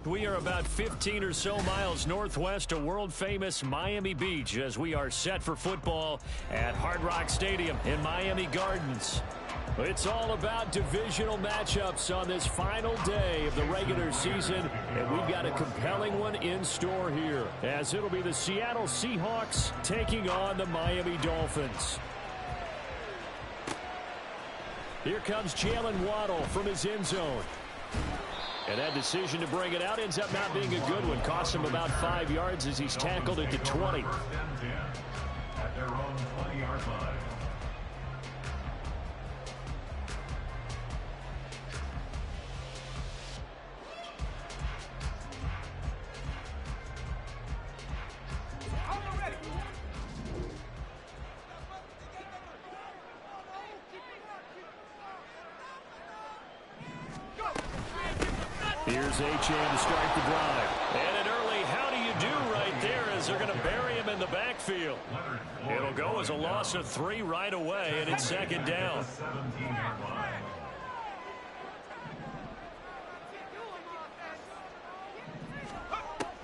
We are about 15 or so miles northwest of world-famous Miami Beach as we are set for football at Hard Rock Stadium in Miami Gardens. It's all about divisional matchups on this final day of the regular season, and we've got a compelling one in store here, as it'll be the Seattle Seahawks taking on the Miami Dolphins. Here comes Jalen Waddle from his end zone. And that decision to bring it out ends up not being a good one. Cost him about 5 yards as he's tackled at the 20. At their own 20-yard line. Here's Achane to start the drive. And an early how do you do right there as they're going to bury him in the backfield. It'll go as a loss of 3 right away, and it's second down.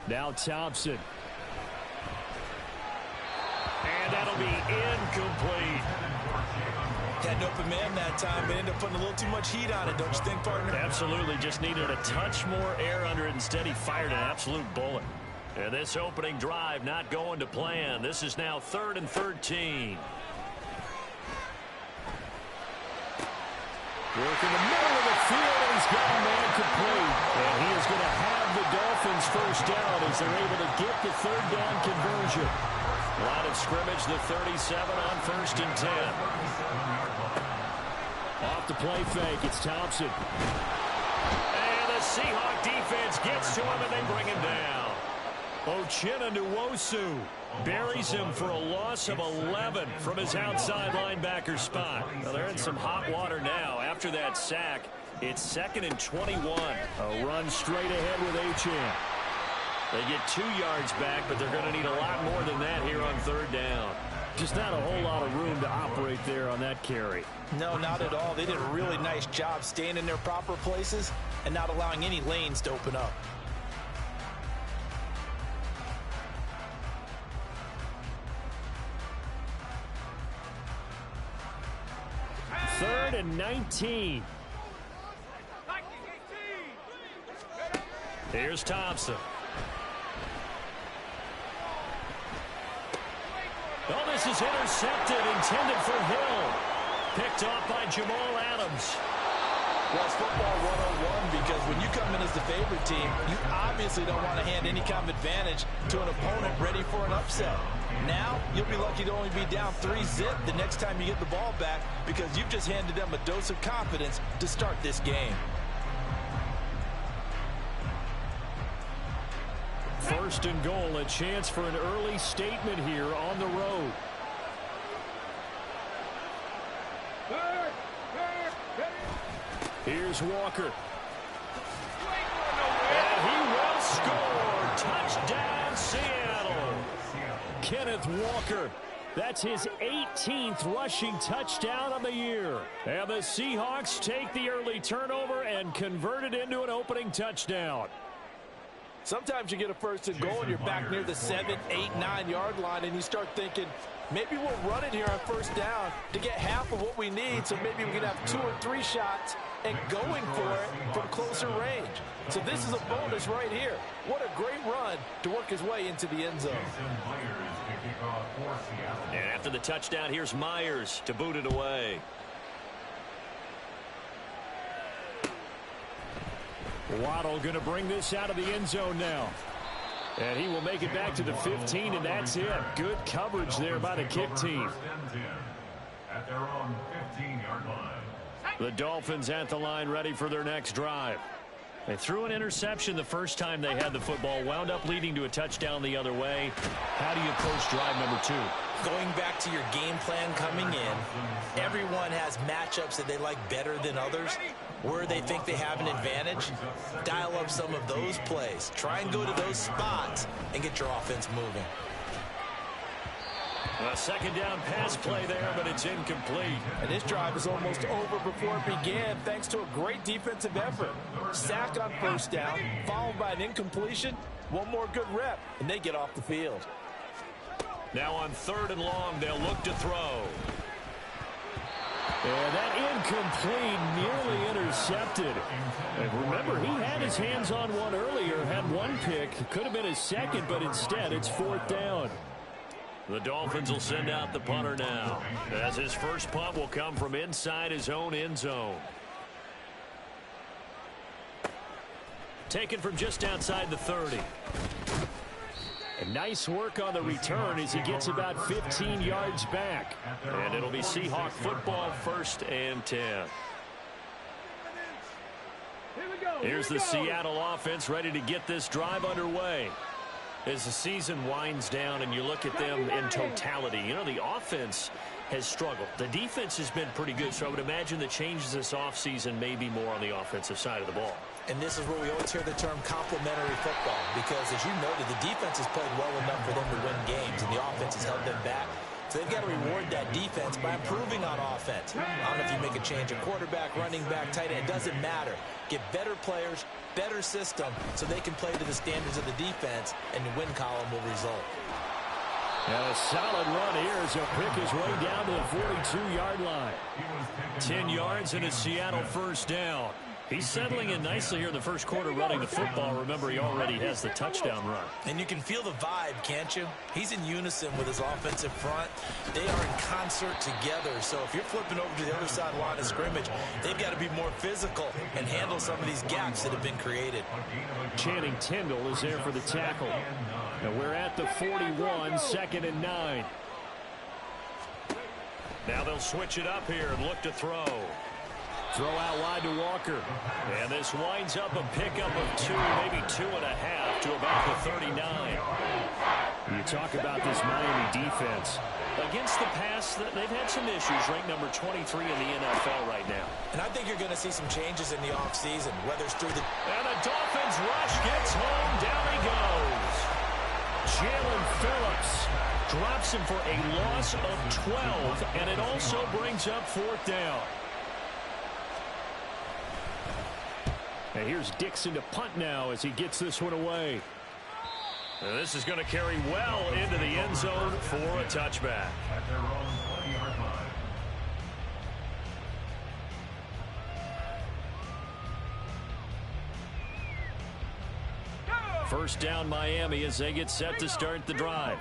Now Thompson. And that'll be incomplete. Had an open man that time, but ended up putting a little too much heat on it, don't you think, partner? Absolutely, just needed a touch more air under it. Instead, he fired an absolute bullet. And this opening drive not going to plan. This is now 3rd and 13. Work in the middle of the field, and he's got a man complete. And he is going to have the Dolphins first down as they're able to get the 3rd down conversion. Line of scrimmage, the 37 on 1st and 10. Off the play fake, it's Thompson. And the Seahawk defense gets to him, and they bring him down. Uchenna Nwosu buries him for a loss of 11 from his outside linebacker spot. Well, they're in some hot water now. After that sack, it's 2nd and 21. A run straight ahead with Achane. They get 2 yards back, but they're going to need a lot more than that here on 3rd down. Just not a whole lot of room to operate there on that carry. No, not at all. They did a really nice job staying in their proper places and not allowing any lanes to open up. Third and 19. Here's Thompson. Oh, this is intercepted, intended for Hill. Picked off by Jamal Adams. Well, it's football 101 because when you come in as the favorite team, you obviously don't want to hand any kind of advantage to an opponent ready for an upset. Now, you'll be lucky to only be down 3-zip the next time you get the ball back because you've just handed them a dose of confidence to start this game. 1st and goal, a chance for an early statement here on the road. Here's Walker. And he will score. Touchdown, Seattle. Kenneth Walker. That's his 18th rushing touchdown of the year. And the Seahawks take the early turnover and convert it into an opening touchdown. Sometimes you get a 1st and goal and you're back near the 7, 8, 9 yard line and you start thinking, maybe we'll run it here on 1st down to get half of what we need so maybe we can have 2 or 3 shots and going for it from closer range. So this is a bonus right here. What a great run to work his way into the end zone. And after the touchdown, here's Myers to boot it away. Waddle going to bring this out of the end zone now. And he will make it back to the 15, and that's it. Good coverage there by the kick team. At their own 15-yard line. The Dolphins at the line ready for their next drive. They threw an interception the first time they had the football, wound up leading to a touchdown the other way. How do you approach drive number 2? Going back to your game plan coming in, everyone has matchups that they like better than others, where they think they have an advantage. Dial up some of those plays. Try and go to those spots and get your offense moving. A second down pass play there, but it's incomplete. And this drive is almost over before it began thanks to a great defensive effort. Sack on first down, followed by an incompletion. One more good rep, and they get off the field. Now on 3rd and long, they'll look to throw. And that incomplete, nearly intercepted. And remember, he had his hands on one earlier, had one pick. Could have been his second, but instead it's 4th down. The Dolphins will send out the punter now, as his first punt will come from inside his own end zone. Taken from just outside the 30. And nice work on the return as he gets about 15 yards back. And it'll be Seahawk football, 1st and 10. Here's the Seattle offense ready to get this drive underway. As the season winds down and you look at them in totality, you know, the offense has struggled. The defense has been pretty good, so I would imagine the changes this offseason may be more on the offensive side of the ball. And this is where we always hear the term complementary football, because as you noted, the defense has played well enough for them to win games, and the offense has held them back. So they've got to reward that defense by improving on offense. I don't know if you make a change at quarterback, running back, tight end. It doesn't matter. Get better players, better system, so they can play to the standards of the defense, and the win column will result. And a solid run here as he'll pick his way down to the 42-yard line. 10 yards and a Seattle first down. He's settling in nicely here in the first quarter running the football. Remember, he already has the touchdown run. And you can feel the vibe, can't you? He's in unison with his offensive front. They are in concert together. So if you're flipping over to the other side line of scrimmage, they've got to be more physical and handle some of these gaps that have been created. Channing Tindall is there for the tackle. And we're at the 41, 2nd and 9. Now they'll switch it up here and look to throw. Throw out wide to Walker. And this winds up a pickup of 2, maybe 2.5 to about the 39. You talk about this Miami defense. Against the pass, they've had some issues, ranked number 23 in the NFL right now. And I think you're going to see some changes in the offseason, whether it's through the... And the Dolphins rush gets home. Down he goes. Jalen Phillips drops him for a loss of 12, and it also brings up 4th down. And here's Dixon to punt now as he gets this one away. And this is going to carry well into the end zone for a touchback. At their own 20-yard line. First down Miami as they get set to start the drive.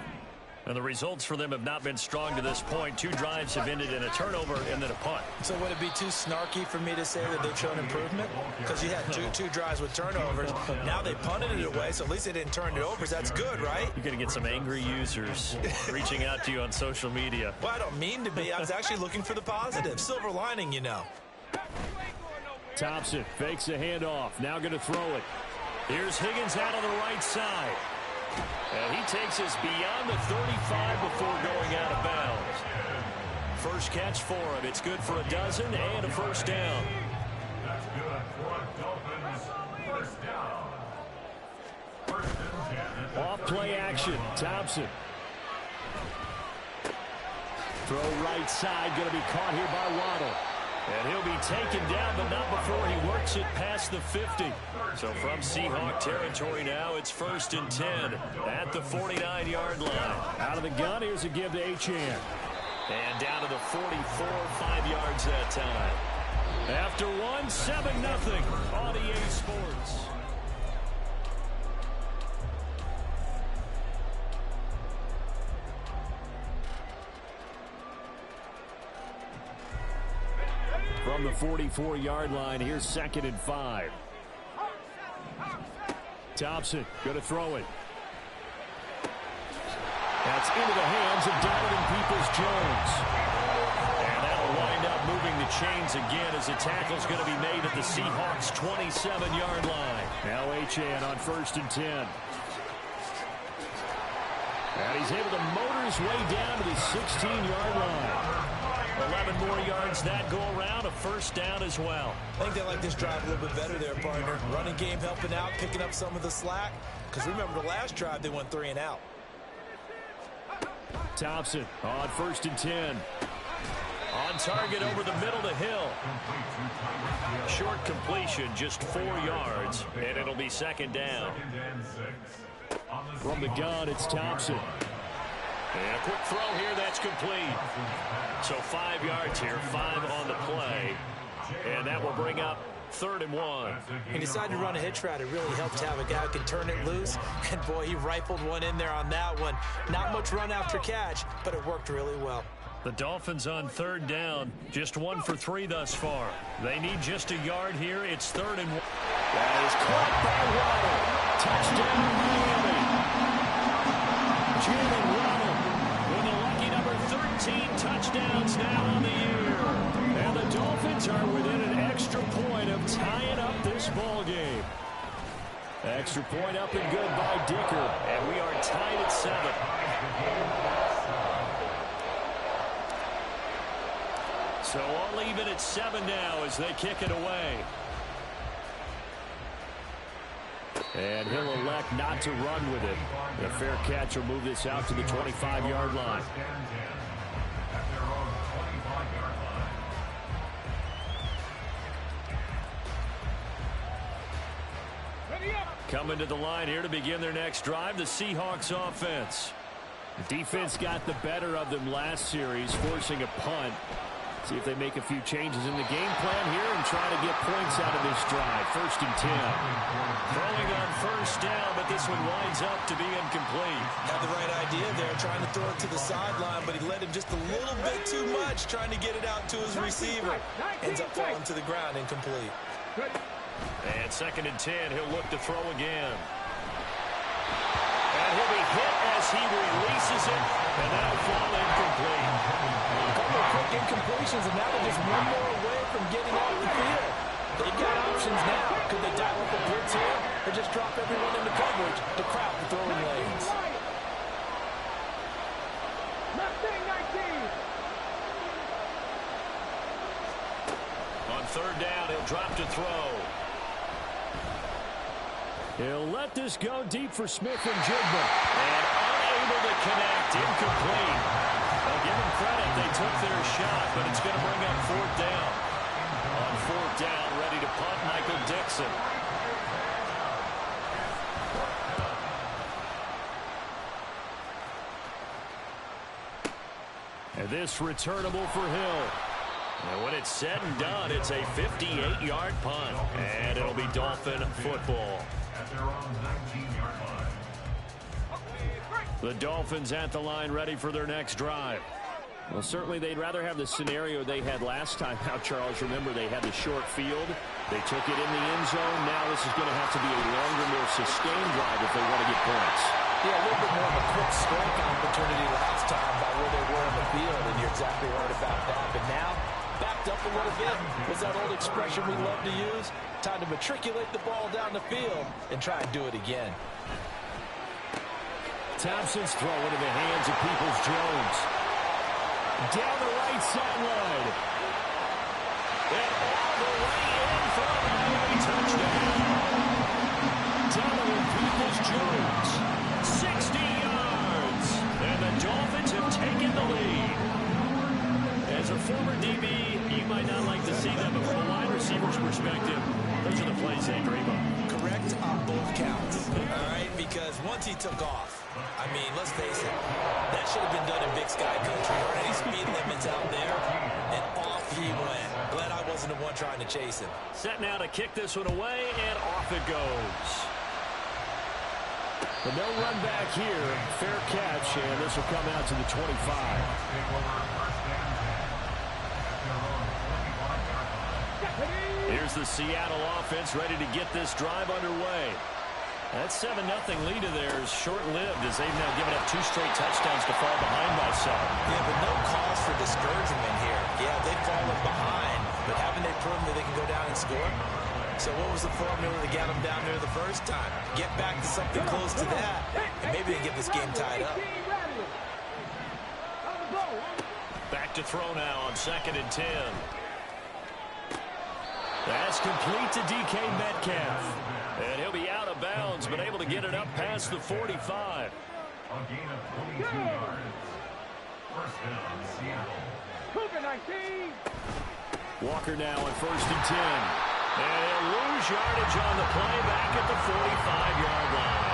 And the results for them have not been strong to this point. 2 drives have ended in a turnover and then a punt. So would it be too snarky for me to say that they've shown improvement? Because you had two drives with turnovers. Now they punted it away, so at least they didn't turn it over. So that's good, right? You're going to get some angry users reaching out to you on social media. Well, I don't mean to be. I was actually looking for the positive. Silver lining, you know. Thompson fakes a handoff. Now going to throw it. Here's Higgins out on the right side. And he takes us beyond the 35 before going out of bounds. First catch for him. It's good for a dozen and a first down. That's good for Dolphins. First down. 1st and 10. Off play action. Thompson. Throw right side. Going to be caught here by Waddle. And he'll be taken down, but not before he works it past the 50. So from Seahawk territory now, it's 1st and 10 at the 49-yard line. Out of the gun, here's a give to Achane. And down to the 44, 5 yards that time. After 7-0 on EA Sports. From the 44-yard line, here's 2nd and 5. Thompson going to throw it. That's into the hands of Donovan Peoples-Jones. And that'll wind up moving the chains again as the tackle's going to be made at the Seahawks' 27-yard line. Now Achane on 1st and 10. And he's able to motor his way down to the 16-yard line. 11 more yards that go around, a first down as well. I think they like this drive a little bit better there, partner. Running game helping out, picking up some of the slack. Because remember, the last drive, they went 3 and out. Thompson on 1st and 10. On target over the middle to Hill. Short completion, just 4 yards, and it'll be 2nd down. From the gun, it's Thompson. And a quick throw here, that's complete. So 5 yards here, 5 on the play. And that will bring up 3rd and 1. He decided to run a hitch route. It really helped to have a guy who can turn it loose. And, boy, he rifled one in there on that one. Not much run after catch, but it worked really well. The Dolphins on 3rd down, just 1 for 3 thus far. They need just a yard here. It's 3rd and 1. That is caught by Waddle. Touchdown, Miami. Jalen Waddle with a lucky number 13 touchdowns now on the year. And the Dolphins are within an extra point of tying up this ball game. Extra point up and good by Dicker. And we are tied at 7. So all even at 7 now as they kick it away. And he'll elect not to run with it. A fair catch will move this out to the 25-yard line. Coming to the line here to begin their next drive, the Seahawks offense. The defense got the better of them last series, forcing a punt. See if they make a few changes in the game plan here and try to get points out of this drive. 1st and 10. Throwing on 1st down, but this one winds up to be incomplete. Had the right idea there, trying to throw it to the sideline, but he led him just a little bit too much, trying to get it out to his receiver. Ends up falling to the ground, incomplete. And 2nd and 10, he'll look to throw again. And he'll be hit as he releases it, and that'll fall incomplete. A couple of quick incompletions, and now they're just one more away from getting off the field. They've got options now. Could they dial up a blitz here, or just drop everyone into coverage to crowd the throwing lanes? On 3rd down, he'll drop to throw. He'll let this go deep for Smith and Jigba. And unable to connect, incomplete. I'll give them credit, they took their shot, but it's going to bring up 4th down. On 4th down, ready to punt, Michael Dixon. And this returnable for Hill. And when it's said and done, it's a 58-yard punt. And it'll be Dolphin football. At their own 19-yard line. The Dolphins at the line, ready for their next drive. Well, certainly they'd rather have the scenario they had last time out, Charles. Remember, they had the short field. They took it in the end zone. Now this is going to have to be a longer, more sustained drive if they want to get points. Yeah, a little bit more of a quick strike opportunity last time by where they were on the field, and you're exactly right about that. But now, backed up a little bit. What's that old expression we love to use? Time to matriculate the ball down the field and try and do it again. Thompson's throw into the hands of Peoples-Jones. Down the right sideline. And all the way in for a Miami touchdown. Donovan Peoples-Jones, 60 yards. And the Dolphins have taken the lead. As a former DB, you might not like to see them, but from a wide receiver's perspective, those are the plays they dream of. Correct on both counts, all right? Because once he took off, I mean, let's face it, that should have been done in Big Sky country. Already speed limits out there, and off he went. Glad I wasn't the one trying to chase him. Set now to kick this one away, and off it goes. But no run back here. Fair catch, and this will come out to the 25. Here's the Seattle offense ready to get this drive underway. That 7-0 lead of theirs short-lived as they've now given up 2 straight touchdowns to fall behind by 7. Yeah, but no cause for discouragement here. Yeah, they've fallen behind, but haven't they proven that they can go down and score? So what was the formula that got them down there the first time? Get back to something close to that, and maybe they can get this game tied up. Back to throw now on 2nd and 10. That's complete to DK Metcalf. And he'll be out of bounds, but able to get it up past the 45. A gain of 22 yards. First down, Seattle. Cougar 19. Walker now on 1st and 10. And he'll lose yardage on the play back at the 45-yard line.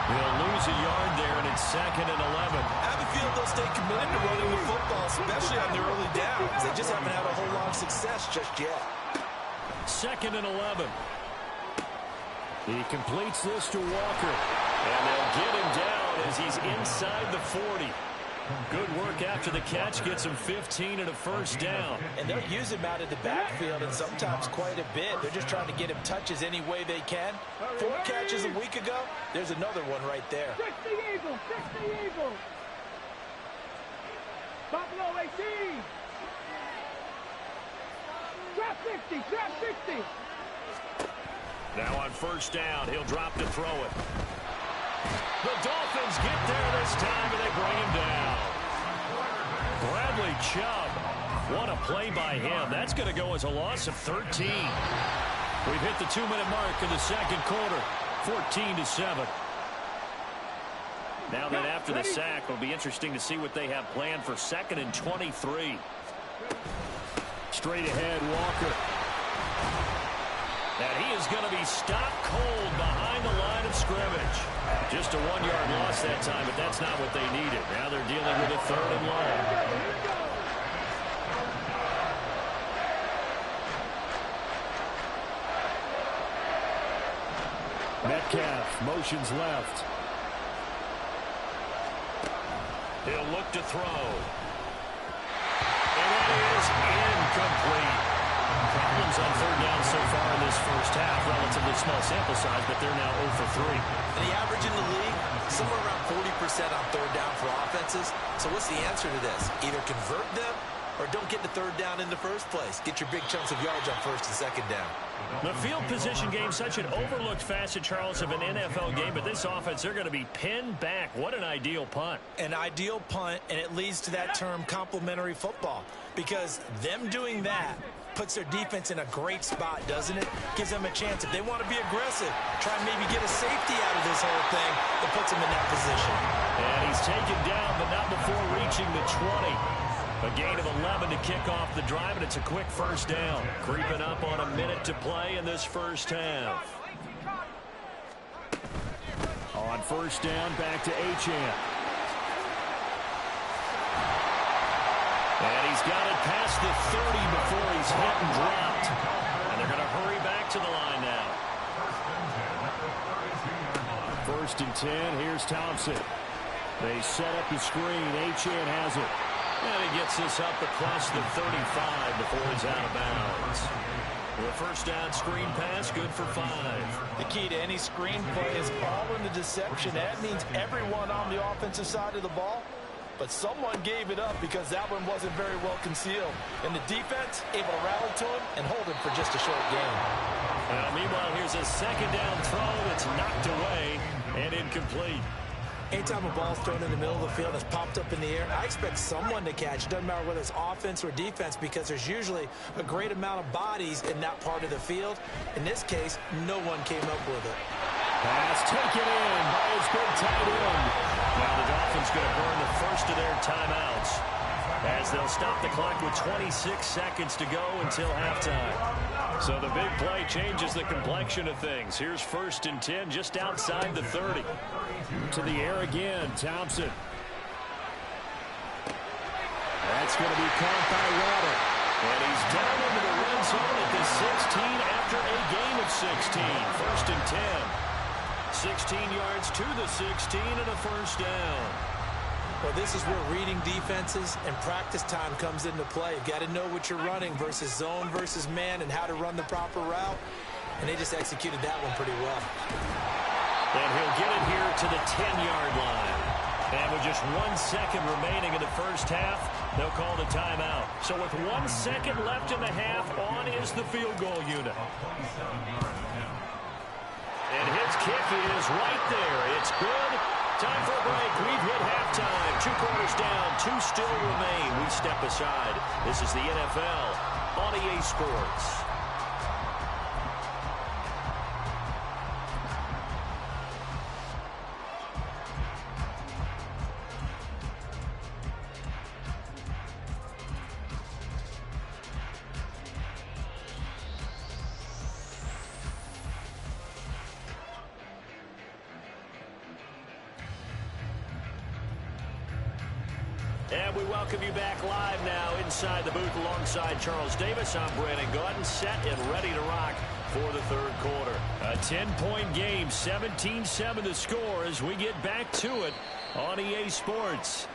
They'll lose a yard there, and it's 2nd and 11. I have a feeling they'll stay committed to running the football, especially on the early downs. They just haven't had a whole lot of success just yet. 2nd and 11. He completes this to Walker. And they'll get him down as he's inside the 40. Good work after the catch. Gets him 15 and a first down. And they'll use him out of the backfield, and sometimes quite a bit. They're just trying to get him touches any way they can. 4 catches a week ago. There's another one right there. 60 Eagles, 60 Eagles. Buffalo 18. Trap 60, trap 60. Now on 1st down, he'll drop to throw it. The Dolphins get there this time, and they bring him down. Bradley Chubb. What a play by him. That's going to go as a loss of 13. We've hit the 2-minute mark in the 2nd quarter. 14-7. Now that after the sack, it'll be interesting to see what they have planned for 2nd and 23. Straight ahead, Walker. And he is going to be stopped cold behind the line of scrimmage. Just a 1-yard loss that time, but that's not what they needed. Now they're dealing with a 3rd and long. Metcalf motions left. He'll look to throw. And it is incomplete. Problems on 3rd down so far in this first half. Relatively small sample size, but they're now 0 for 3. And the average in the league, somewhere around 40% on 3rd down for offenses. So what's the answer to this? Either convert them or don't get to 3rd down in the first place. Get your big chunks of yards on 1st and 2nd down. The field position game, such an overlooked facet, Charles, of an NFL game, but this offense, they're going to be pinned back. What an ideal punt. An ideal punt, and it leads to that term complementary football, because them doing that puts their defense in a great spot, doesn't it? Gives them a chance. If they want to be aggressive, try and maybe get a safety out of this whole thing, it puts them in that position. And he's taken down, but not before reaching the 20. A gain of 11 to kick off the drive, and it's a quick 1st down. Creeping up on a minute to play in this first half. On 1st down, back to Achane. And he's got it past the 30 before he's hit and dropped. And they're going to hurry back to the line now. 1st and 10, here's Thompson. They set up the screen. Achane has it. And he gets this up across the 35 before he's out of bounds. The 1st down screen pass, good for 5. The key to any screen play is all in the deception. That means everyone on the offensive side of the ball, but someone gave it up because that one wasn't very well concealed. And the defense able to rally to him and hold him for just a short gain. Meanwhile, here's a 2nd down throw that's knocked away and incomplete. Anytime a ball's thrown in the middle of the field, it's popped up in the air, I expect someone to catch. It doesn't matter whether it's offense or defense, because there's usually a great amount of bodies in that part of the field. In this case, no one came up with it. Pass taken in by his big tight end. Now the Dolphins going to burn the first of their timeouts as they'll stop the clock with 26 seconds to go until halftime. So the big play changes the complexion of things. Here's 1st and 10 just outside the 30. To the air again, Thompson. That's going to be caught by Waddle. And he's down into the red zone at the 16 after a gain of 16. 1st and 10. 16 yards to the 16 and a 1st down. Well, this is where reading defenses and practice time comes into play. You've got to know what you're running versus zone versus man and how to run the proper route. And they just executed that one pretty well. And he'll get it here to the 10-yard line. And with just 1 second remaining in the first half, they'll call the timeout. So with 1 second left in the half, on is the field goal unit. And his kick is right there. It's good. Time for a break. We've hit halftime. 2 quarters down. 2 still remain. We step aside. This is the NFL on EA Sports. And we welcome you back live now inside the booth alongside Charles Davis. I'm Brandon Gaudin, set and ready to rock for the third quarter. A 10-point game, 17-7 the score as we get back to it on EA Sports.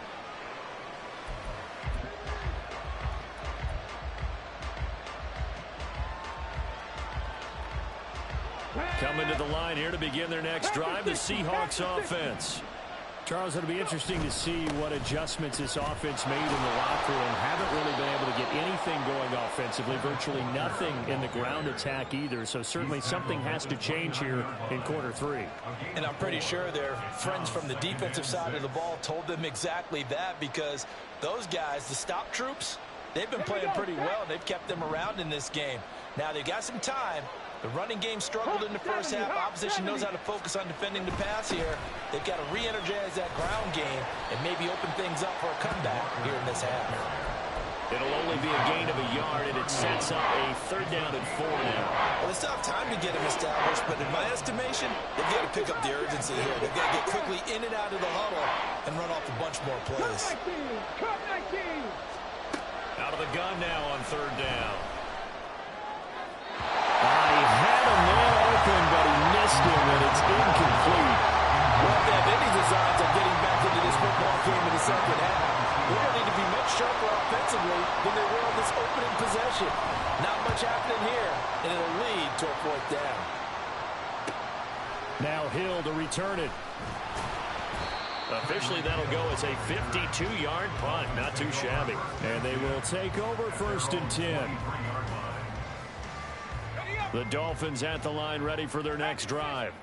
Coming to the line here to begin their next drive, the Seahawks offense. Charles, it'll be interesting to see what adjustments this offense made in the locker room. Haven't really been able to get anything going offensively, virtually nothing in the ground attack either. So certainly something has to change here in quarter three. And I'm pretty sure their friends from the defensive side of the ball told them exactly that, because those guys, the stop troops, they've been playing pretty well. They've kept them around in this game. Now they've got some time. The running game struggled in the first half. Opposition knows how to focus on defending the pass here. They've got to re-energize that ground game and maybe open things up for a comeback here in this half. It'll only be a gain of a yard, and it sets up a 3rd down and 4 now. Well, they still have time to get him established, but in my estimation, they've got to pick up the urgency here. They've got to get quickly in and out of the huddle and run off a bunch more plays. Out of the gun now on 3rd down. He had a man open, but he missed him, and it's incomplete. Well, if they have any designs on getting back into this football game in the second half, they're going to need to be much sharper offensively than they were on this opening possession. Not much happening here, and it'll lead to a 4th down. Now Hill to return it. Officially, that'll go as a 52-yard punt. Not too shabby. And they will take over 1st and 10. The Dolphins at the line ready for their next drive.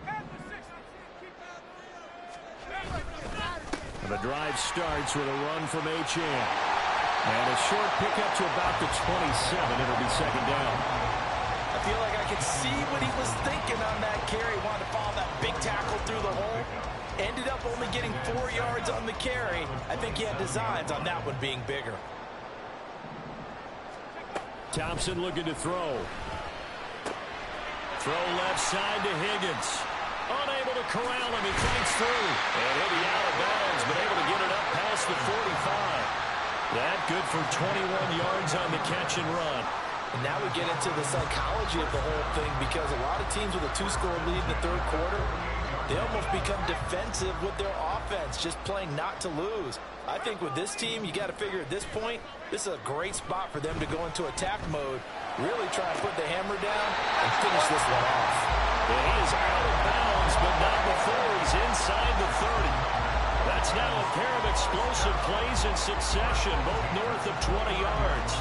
And the drive starts with a run from Achane. And a short pickup to about the 27. It'll be 2nd down. I feel like I could see what he was thinking on that carry. Wanted to follow that big tackle through the hole. Ended up only getting 4 yards on the carry. I think he had designs on that one being bigger. Thompson looking to throw. Throw left side to Higgins. Unable to corral him. He fights through. And he'll be out of bounds, but able to get it up past the 45. That good for 21 yards on the catch and run. And now we get into the psychology of the whole thing, because a lot of teams with a 2-score lead in the 3rd quarter, they almost become defensive with their offense, just playing not to lose. I think with this team, you got to figure at this point, this is a great spot for them to go into attack mode, really try and put the hammer down and finish this one off. And he is out of bounds, but not before he's inside the 30. That's now a pair of explosive plays in succession, both north of 20 yards.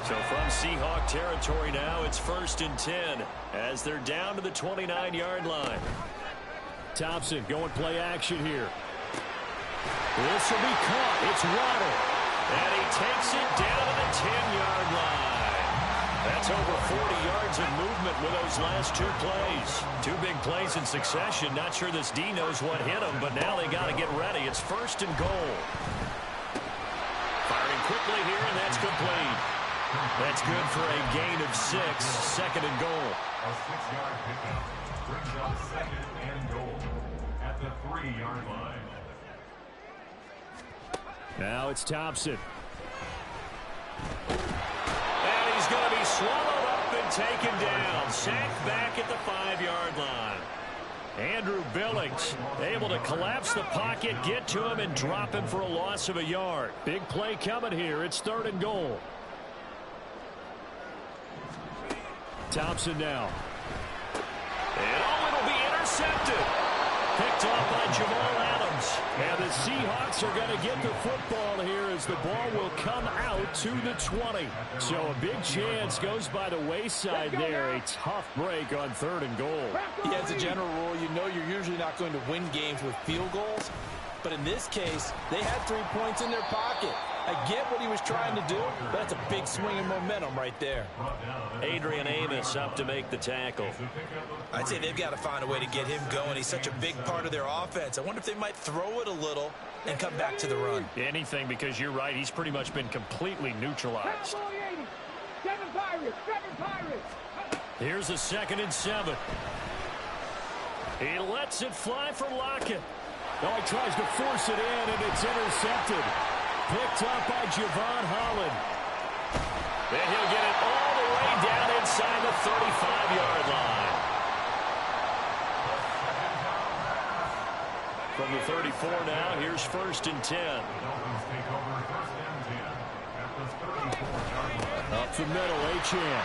So from Seahawk territory now, it's 1st and 10 as they're down to the 29-yard line. Thompson going play action here. This will be caught. It's Waddle. And he takes it down to the 10-yard line. That's over 40 yards of movement with those last 2 plays. 2 big plays in succession. Not sure this D knows what hit him, but now they got to get ready. It's 1st and goal. Firing quickly here, and that's complete. That's good for a gain of 6. 2nd and goal. A 6-yard pickup brings up 2nd and goal at the 3-yard line. Now it's Thompson. And he's going to be swallowed up and taken down. Sacked back at the 5-yard line. Andrew Billings able to collapse the pocket, get to him, and drop him for a loss of a yard. Big play coming here. It's 3rd and goal. Thompson now. And it'll be intercepted. Picked off by Jamal Adams. And the Seahawks are going to get the football here as the ball will come out to the 20. So a big chance goes by the wayside there. A tough break on 3rd and goal. Yeah, as a general rule, you know you're usually not going to win games with field goals. But in this case, they had 3 points in their pocket. I get what he was trying to do, but that's a big swing in momentum right there. Adrian Amos up to make the tackle. I'd say they've got to find a way to get him going. He's such a big part of their offense. I wonder if they might throw it a little and come back to the run. Anything, because you're right. He's pretty much been completely neutralized. 7 Pirates. Here's a 2nd and 7. He lets it fly for Lockett. Oh, he tries to force it in, and it's intercepted. Picked up by Javon Holland. And he'll get it all the way down inside the 35-yard line. From the 34 now, here's 1st and 10. Up the middle, Achane.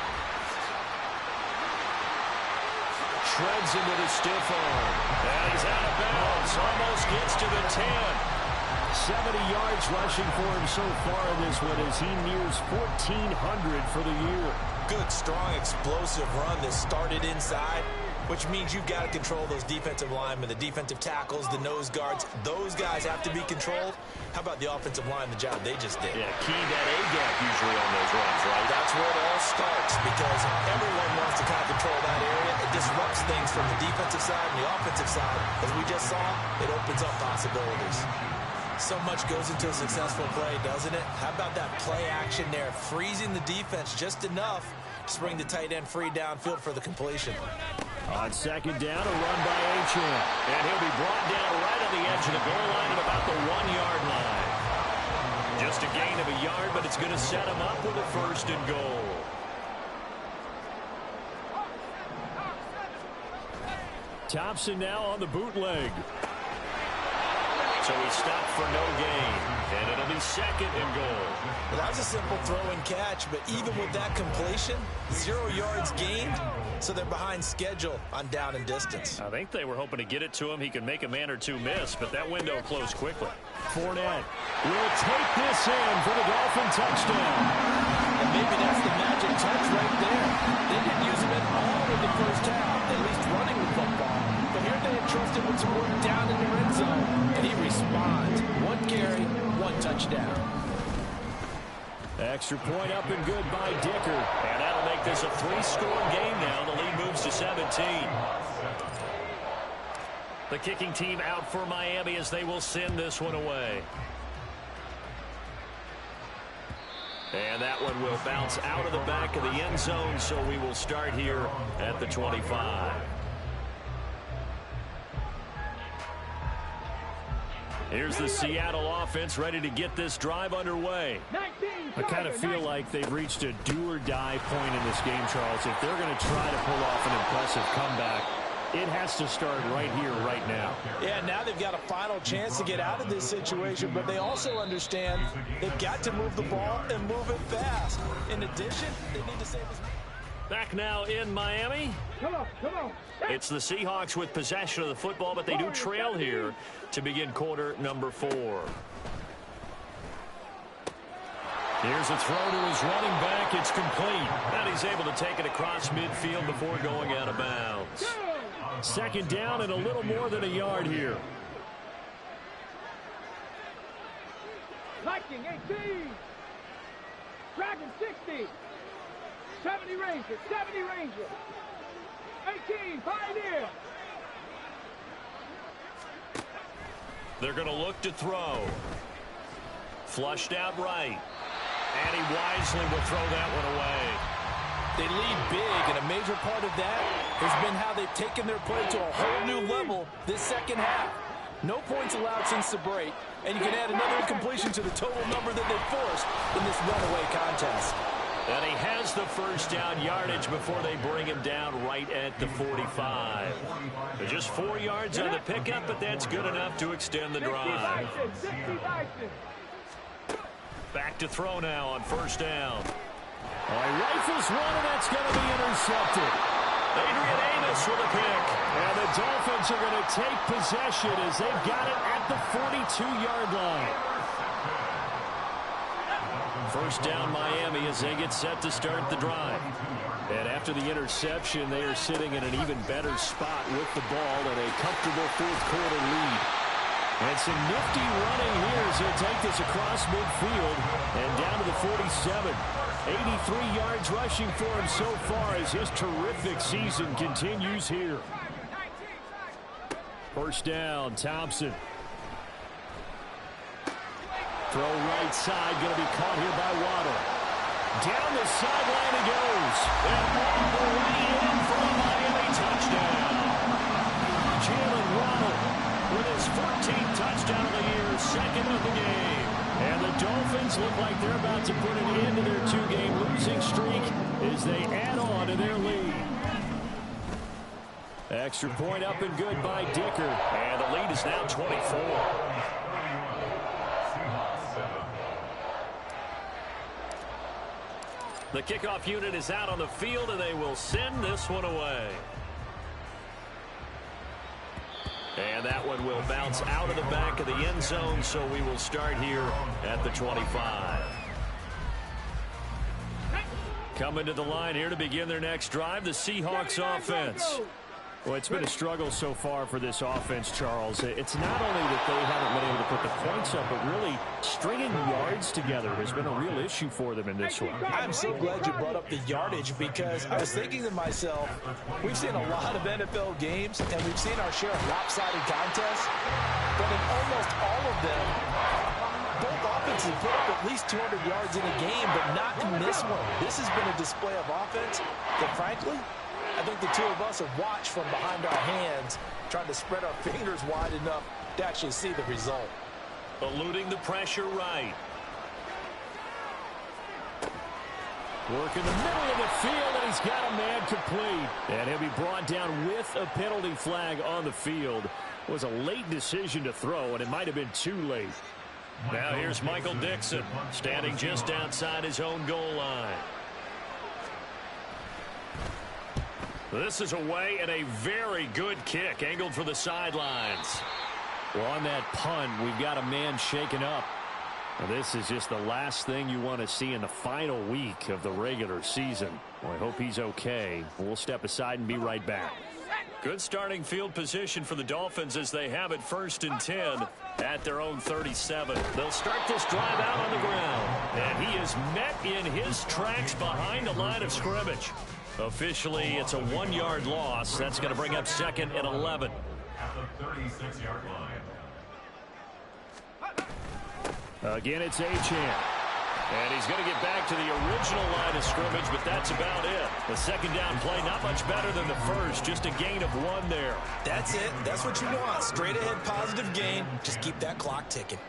Treads into the stiff arm. And he's out of bounds. Almost gets to the 10. 70 yards rushing for him so far in this one as he nears 1,400 for the year. Good, strong, explosive run that started inside, which means you've got to control those defensive linemen, the defensive tackles, the nose guards. Those guys have to be controlled. How about the offensive line, the job they just did? Yeah, key that A-gap usually on those runs, right? That's where it all starts because everyone wants to kind of control that area. It disrupts things from the defensive side and the offensive side. As we just saw, it opens up possibilities. So much goes into a successful play, doesn't it? How about that play action there, freezing the defense just enough to bring the tight end free downfield for the completion. On 2nd down, a run by Achane. And he'll be brought down right on the edge of the goal line at about the 1-yard line. Just a gain of a yard, but it's going to set him up with a 1st and goal. Thompson now on the bootleg. So he stopped for no gain, and it'll be 2nd and goal. Well, that was a simple throw and catch, but even with that completion, 0 yards gained, so they're behind schedule on down and distance. I think they were hoping to get it to him. He could make a man or two miss, but that window closed quickly. Fournette will take this in for the Dolphin touchdown. And maybe that's the magic touch right there. They didn't use him at all in the first half, at least running the football. But here they entrusted with some work down in the red zone, and he responds. 1 carry, 1 touchdown. Extra point up and good by Dicker. And that'll make this a 3-score game now. The lead moves to 17. The kicking team out for Miami as they will send this one away. And that one will bounce out of the back of the end zone, so we will start here at the 25. Here's the Seattle offense ready to get this drive underway. I kind of feel like they've reached a do-or-die point in this game, Charles. If they're going to try to pull off an impressive comeback, it has to start right here, right now. Yeah, now they've got a final chance to get out of this situation, but they also understand they've got to move the ball and move it fast. In addition, they need to save as Back now in Miami. Come on, come on. It's the Seahawks with possession of the football, but they do trail here to begin quarter number 4. Here's a throw to his running back. It's complete. And he's able to take it across midfield before going out of bounds. 2nd down and a little more than a yard here. Lightning 18. Dragon 60. 70 Ranger, 70 Ranger. 18, Pioneer. They're going to look to throw. Flushed out right. And he wisely will throw that one away. They lead big, and a major part of that has been how they've taken their play to a whole new level this second half. No points allowed since the break, and you can add another incompletion to the total number that they've forced in this runaway contest. And he has the 1st down yardage before they bring him down right at the 45. They're just 4 yards on the pickup, but that's good enough to extend the drive. 60 Bison. Back to throw now on 1st down. He rifles one, and that's going to be intercepted. Adrian Amos with a pick. And the Dolphins are going to take possession as they've got it at the 42-yard line. 1st down Miami as they get set to start the drive. And after the interception, they are sitting in an even better spot with the ball and a comfortable 4th quarter lead. And some nifty running here as he'll take this across midfield and down to the 47. 83 yards rushing for him so far as his terrific season continues here. 1st down, Thompson. Throw right side, going to be caught here by Waddle. Down the sideline he goes. And all the way in for a Miami touchdown. Jalen Waddle with his 14th second of the game. And the Dolphins look like they're about to put an end to their two-game losing streak as they add on to their lead. Extra point up and good by Dicker. And the lead is now 24. The kickoff unit is out on the field, and they will send this one away. And that one will bounce out of the back of the end zone, so we will start here at the 25. Coming to the line here to begin their next drive, the Seahawks offense. Well, it's been a struggle so far for this offense, Charles. It's not only that they haven't been able to put the points up, but really stringing yards together has been a real issue for them in this one. I'm so glad you brought up the yardage, because I was thinking to myself, we've seen a lot of NFL games, and we've seen our share of lopsided contests, but in almost all of them, both offenses put up at least 200 yards in a game, but not in this one. This has been a display of offense that, frankly, I think the two of us have watched from behind our hands, trying to spread our fingers wide enough to actually see the result. Eluding the pressure right. Work in the middle of the field, and he's got a man complete. And he'll be brought down with a penalty flag on the field. It was a late decision to throw, and it might have been too late. Now here's Michael Dixon, standing just outside his own goal line. This is away, and a very good kick, angled for the sidelines. Well, on that punt, we've got a man shaken up. Well, this is just the last thing you want to see in the final week of the regular season. Well, I hope he's okay. We'll step aside and be right back. Good starting field position for the Dolphins as they have it 1st and 10 at their own 37. They'll start this drive out on the ground, and he is met in his tracks behind the line of scrimmage. Officially, it's a 1-yard loss. That's going to bring up 2nd and 11. At the 36-yard line. Again, it's Achane. And he's going to get back to the original line of scrimmage, but that's about it. The second down play, not much better than the first. Just a gain of 1 there. That's it. That's what you want. Straight ahead positive gain. Just keep that clock ticking.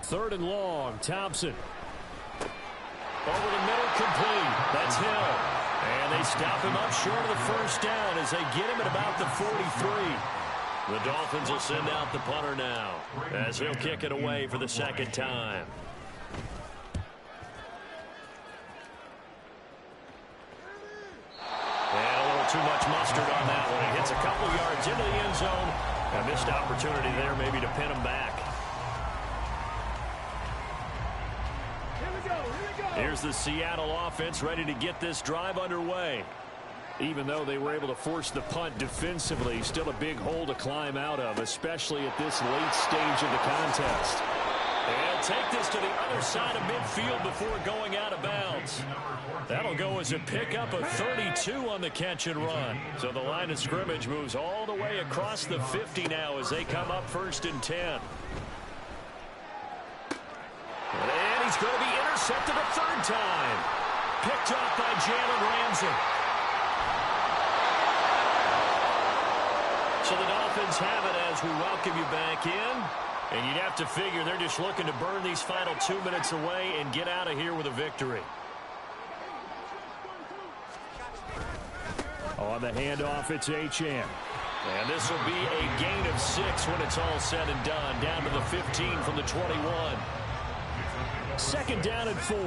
3rd and long, Thompson. Over the middle, complete. That's Hill. And they stop him up short of the first down as they get him at about the 43. The Dolphins will send out the punter now as he'll kick it away for the second time. And a little too much mustard on that one. He hits a couple yards into the end zone. A missed opportunity there maybe to pin him back. Here's the Seattle offense ready to get this drive underway. Even though they were able to force the punt defensively, still a big hole to climb out of, especially at this late stage of the contest. And take this to the other side of midfield before going out of bounds. That'll go as a pickup of 32 on the catch and run. So the line of scrimmage moves all the way across the 50 now as they come up 1st and 10. And he's going to be intercepted a 3rd time. Picked off by Jalen Ramsey. So the Dolphins have it as we welcome you back in. And you'd have to figure they're just looking to burn these final 2 minutes away and get out of here with a victory. On the handoff, it's Achane. And this will be a gain of 6 when it's all said and done. Down to the 15 from the 21. 2nd down and 4.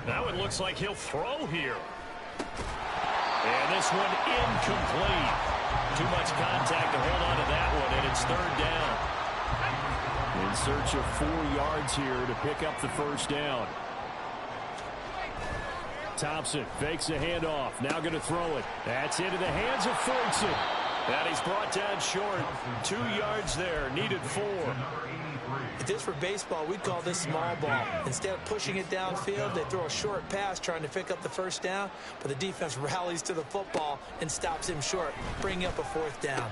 Now it looks like he'll throw here. And this one incomplete. Too much contact to hold on to that one, and it's 3rd down. In search of 4 yards here to pick up the 1st down. Thompson fakes a handoff. Now going to throw it. That's into the hands of Ferguson. And he's brought down short. 2 yards there. Needed 4. If this were baseball, we'd call this small ball. Instead of pushing it downfield, they throw a short pass trying to pick up the 1st down, but the defense rallies to the football and stops him short, bringing up a 4th down.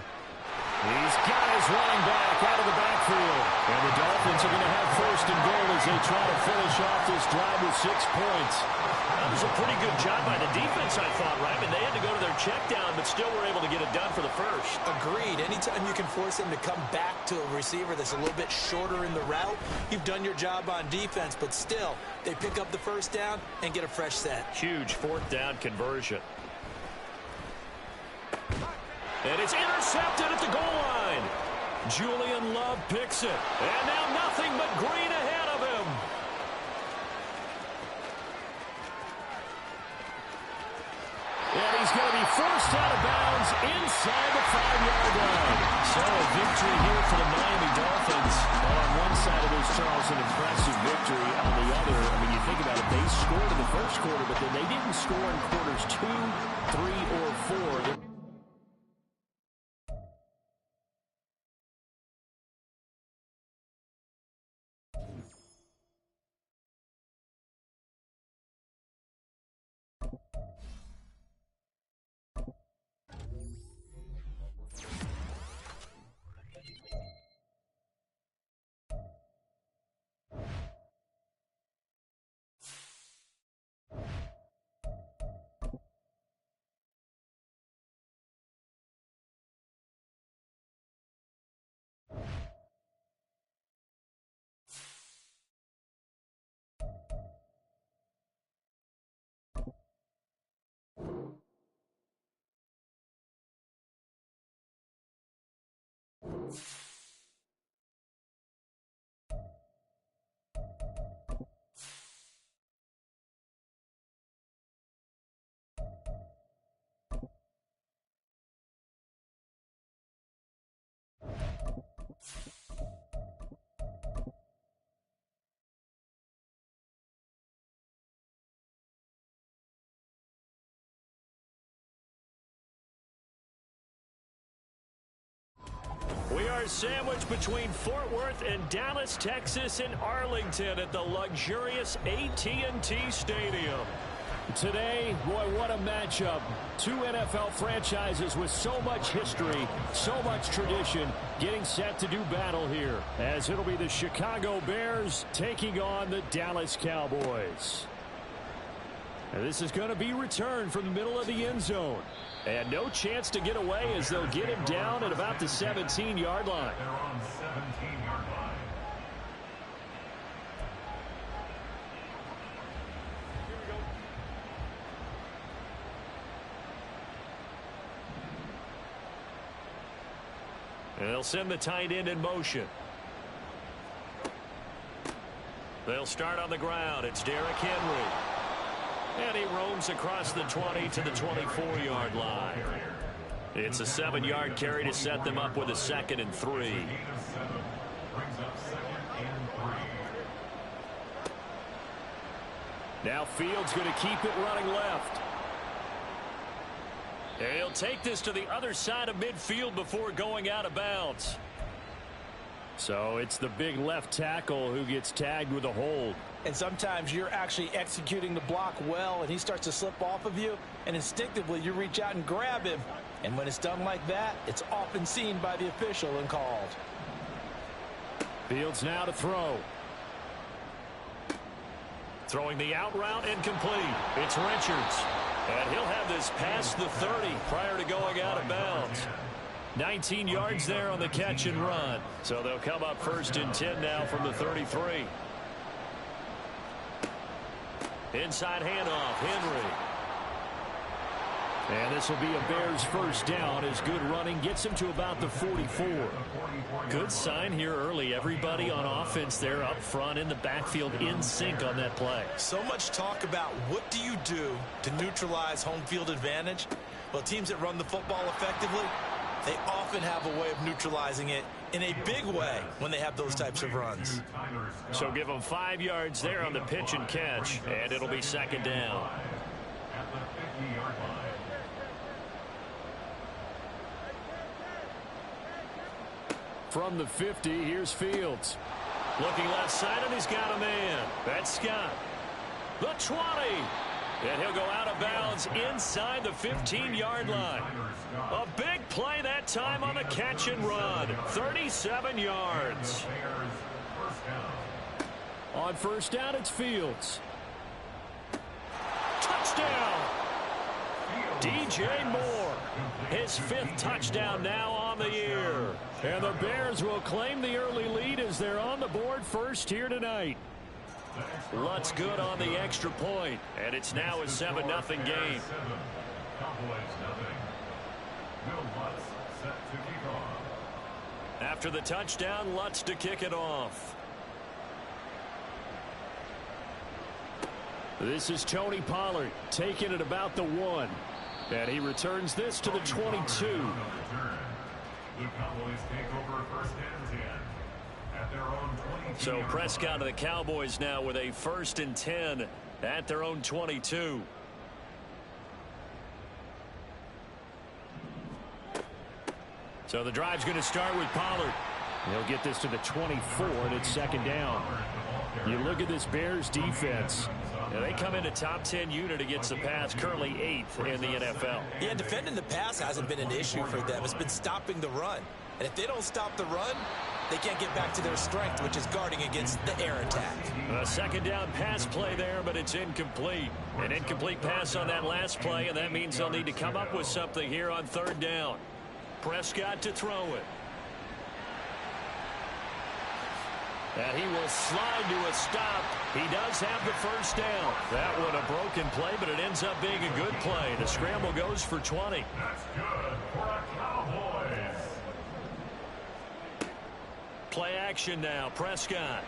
He's got his running back out of the backfield. And the Dolphins are going to have 1st and goal as they try to finish off this drive with 6 points. That was a pretty good job by the defense, I thought, right? I mean, they had to go to their check down, but still were able to get it done for the first. Agreed. Anytime you can force them to come back to a receiver that's a little bit shorter in the route, you've done your job on defense, but still, they pick up the first down and get a fresh set. Huge fourth down conversion. And it's intercepted at the goal line. Julian Love picks it. And now nothing but green ahead of him. And he's going to be forced out of bounds inside the 5-yard line. So a victory here for the Miami Dolphins. Well, on one side of this, Charles, an impressive victory. On the other, I mean, you think about it, they scored in the first quarter, but then they didn't score in quarters 2, 3, or 4. We are sandwiched between Fort Worth and Dallas, Texas, and Arlington at the luxurious AT&T Stadium. Today, boy, what a matchup. Two NFL franchises with so much history, so much tradition, getting set to do battle here, as it'll be the Chicago Bears taking on the Dallas Cowboys. And this is going to be returned from the middle of the end zone. And no chance to get away as they'll get him down at about the 17-yard line. They're on 17-yard line. And they'll send the tight end in motion. They'll start on the ground. It's Derrick Henry. And he roams across the 20 to the 24-yard line. It's a 7-yard carry to set them up with a 2nd and 3. Brings up 2nd and 3. Now Fields going to keep it running left. And he'll take this to the other side of midfield before going out of bounds. So it's the big left tackle who gets tagged with a hold. And sometimes you're actually executing the block well, and he starts to slip off of you, and instinctively you reach out and grab him. And when it's done like that, it's often seen by the official and called. Fields now to throw. Throwing the out route incomplete. It's Richards. And he'll have this past the 30 prior to going out of bounds. 19 yards there on the catch and run. So they'll come up 1st and 10 now from the 33. Inside handoff, Henry. And this will be a Bears first down as good running gets him to about the 44. Good sign here early. Everybody on offense there up front in the backfield in sync on that play. So much talk about what do you do to neutralize home field advantage? Well, teams that run the football effectively, they often have a way of neutralizing it in a big way when they have those types of runs. So give them 5 yards there on the pitch and catch, and it'll be 2nd down. At the 50-yard line. From the 50, here's Fields. Looking left side, and he's got a man. That's Scott. The 20. And he'll go out of bounds inside the 15-yard line. A big play that time on the catch and run. 37 yards. On first down, it's Fields. Touchdown. DJ Moore. His 5th touchdown now on the year. And the Bears will claim the early lead as they're on the board first here tonight. Lutz good on the extra point, and it's now a 7-0 game. After the touchdown, Lutz to kick it off. This is Tony Pollard taking it about the 1. And he returns this to the 22. The Cowboys take over 1st and 10 at their own 22. So Prescott of the Cowboys now with a 1st and 10 at their own 22. So the drive's going to start with Pollard. He'll get this to the 24, and it's 2nd down. You look at this Bears defense. Now they come into top 10 unit against the pass, currently 8th in the NFL. Yeah, defending the pass hasn't been an issue for them. It's been stopping the run. And if they don't stop the run, they can't get back to their strength, which is guarding against the air attack. A 2nd down pass play there, but it's incomplete. An incomplete pass on that last play, and that means they'll need to come up with something here on 3rd down. Prescott to throw it. And he will slide to a stop. He does have the 1st down. That one a broken play, but it ends up being a good play. The scramble goes for 20. That's good for a Cowboys. Play action now. Prescott.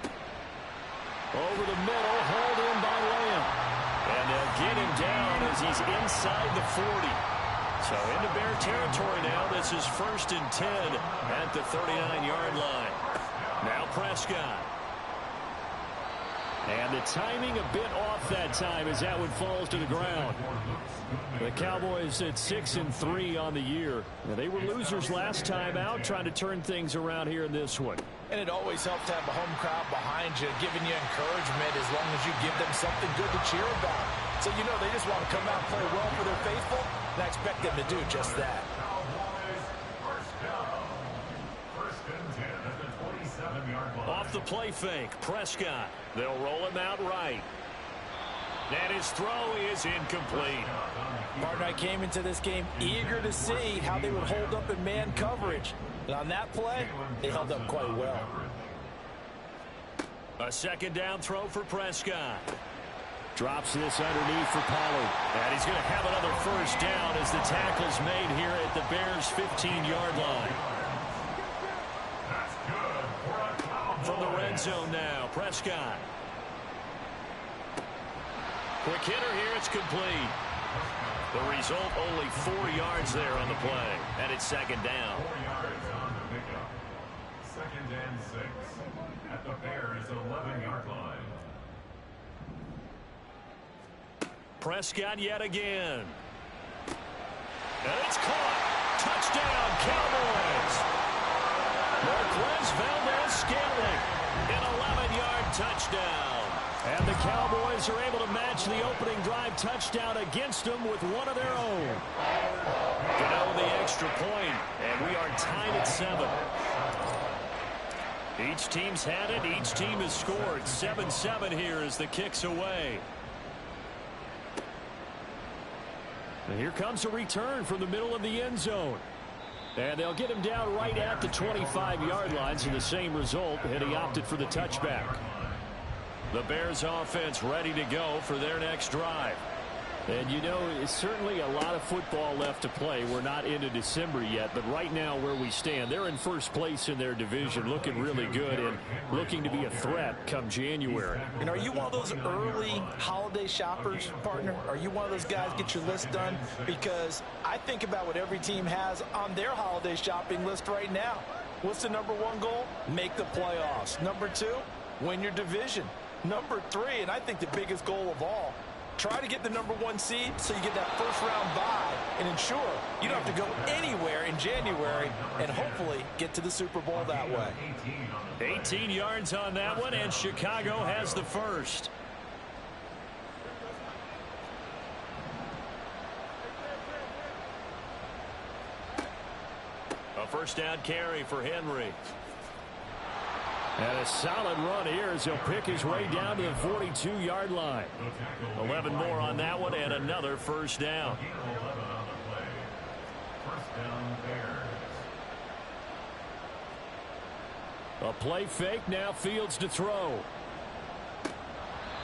Over the middle, hauled in by Lamb. And they'll get him down as he's inside the 40. So into Bear territory now. This is 1st and 10 at the 39-yard line. Now Prescott. And the timing a bit off that time as that one falls to the ground. The Cowboys at 6-3 on the year. Now, they were losers last time out, trying to turn things around here in this one. And it always helps to have a home crowd behind you, giving you encouragement as long as you give them something good to cheer about. So you know they just want to come out and play well for their faithful, and I expect them to do just that. Off the play fake, Prescott. They'll roll him out right. And his throw is incomplete. Partner, I came into this game eager to see how they would hold up in man coverage. And on that play, they held up quite well. A 2nd down throw for Prescott. Drops this underneath for Pollard. And he's going to have another 1st down as the tackle's made here at the Bears' 15-yard line. From the red zone now, Prescott. Quick hitter here, it's complete. The result, only 4 yards there on the play. And it's 2nd down. 4 yards on the pickup. 2nd and 6 at the Bears' 11-yard line. Prescott yet again. And it's caught. Touchdown, Cowboys. Marquez Valdez-Scantling, an 11-yard touchdown. And the Cowboys are able to match the opening drive touchdown against them with one of their own. Get out the extra point, and we are tied at 7. Each team's had it. Each team has scored. 7-7 here as the kick's away. And here comes a return from the middle of the end zone. And they'll get him down right at the 25-yard line, so the same result, and he opted for the touchback. The Bears offense ready to go for their next drive. And you know, it's certainly a lot of football left to play. We're not into December yet, but right now where we stand, they're in 1st place in their division, looking really good and looking to be a threat come January. And are you one of those early holiday shoppers, partner? Are you one of those guys get your list done? Because I think about what every team has on their holiday shopping list right now. What's the #1 goal? Make the playoffs. #2, win your division. #3, and I think the biggest goal of all, try to get the #1 seed so you get that 1st round bye and ensure you don't have to go anywhere in January and hopefully get to the Super Bowl that way. 18 yards on that one, and Chicago has the 1st. A 1st down carry for Henry. And a solid run here as he'll pick his way down to the 42-yard line. 11 more on that one and another 1st down. First down, Bears. A play fake, now Fields to throw.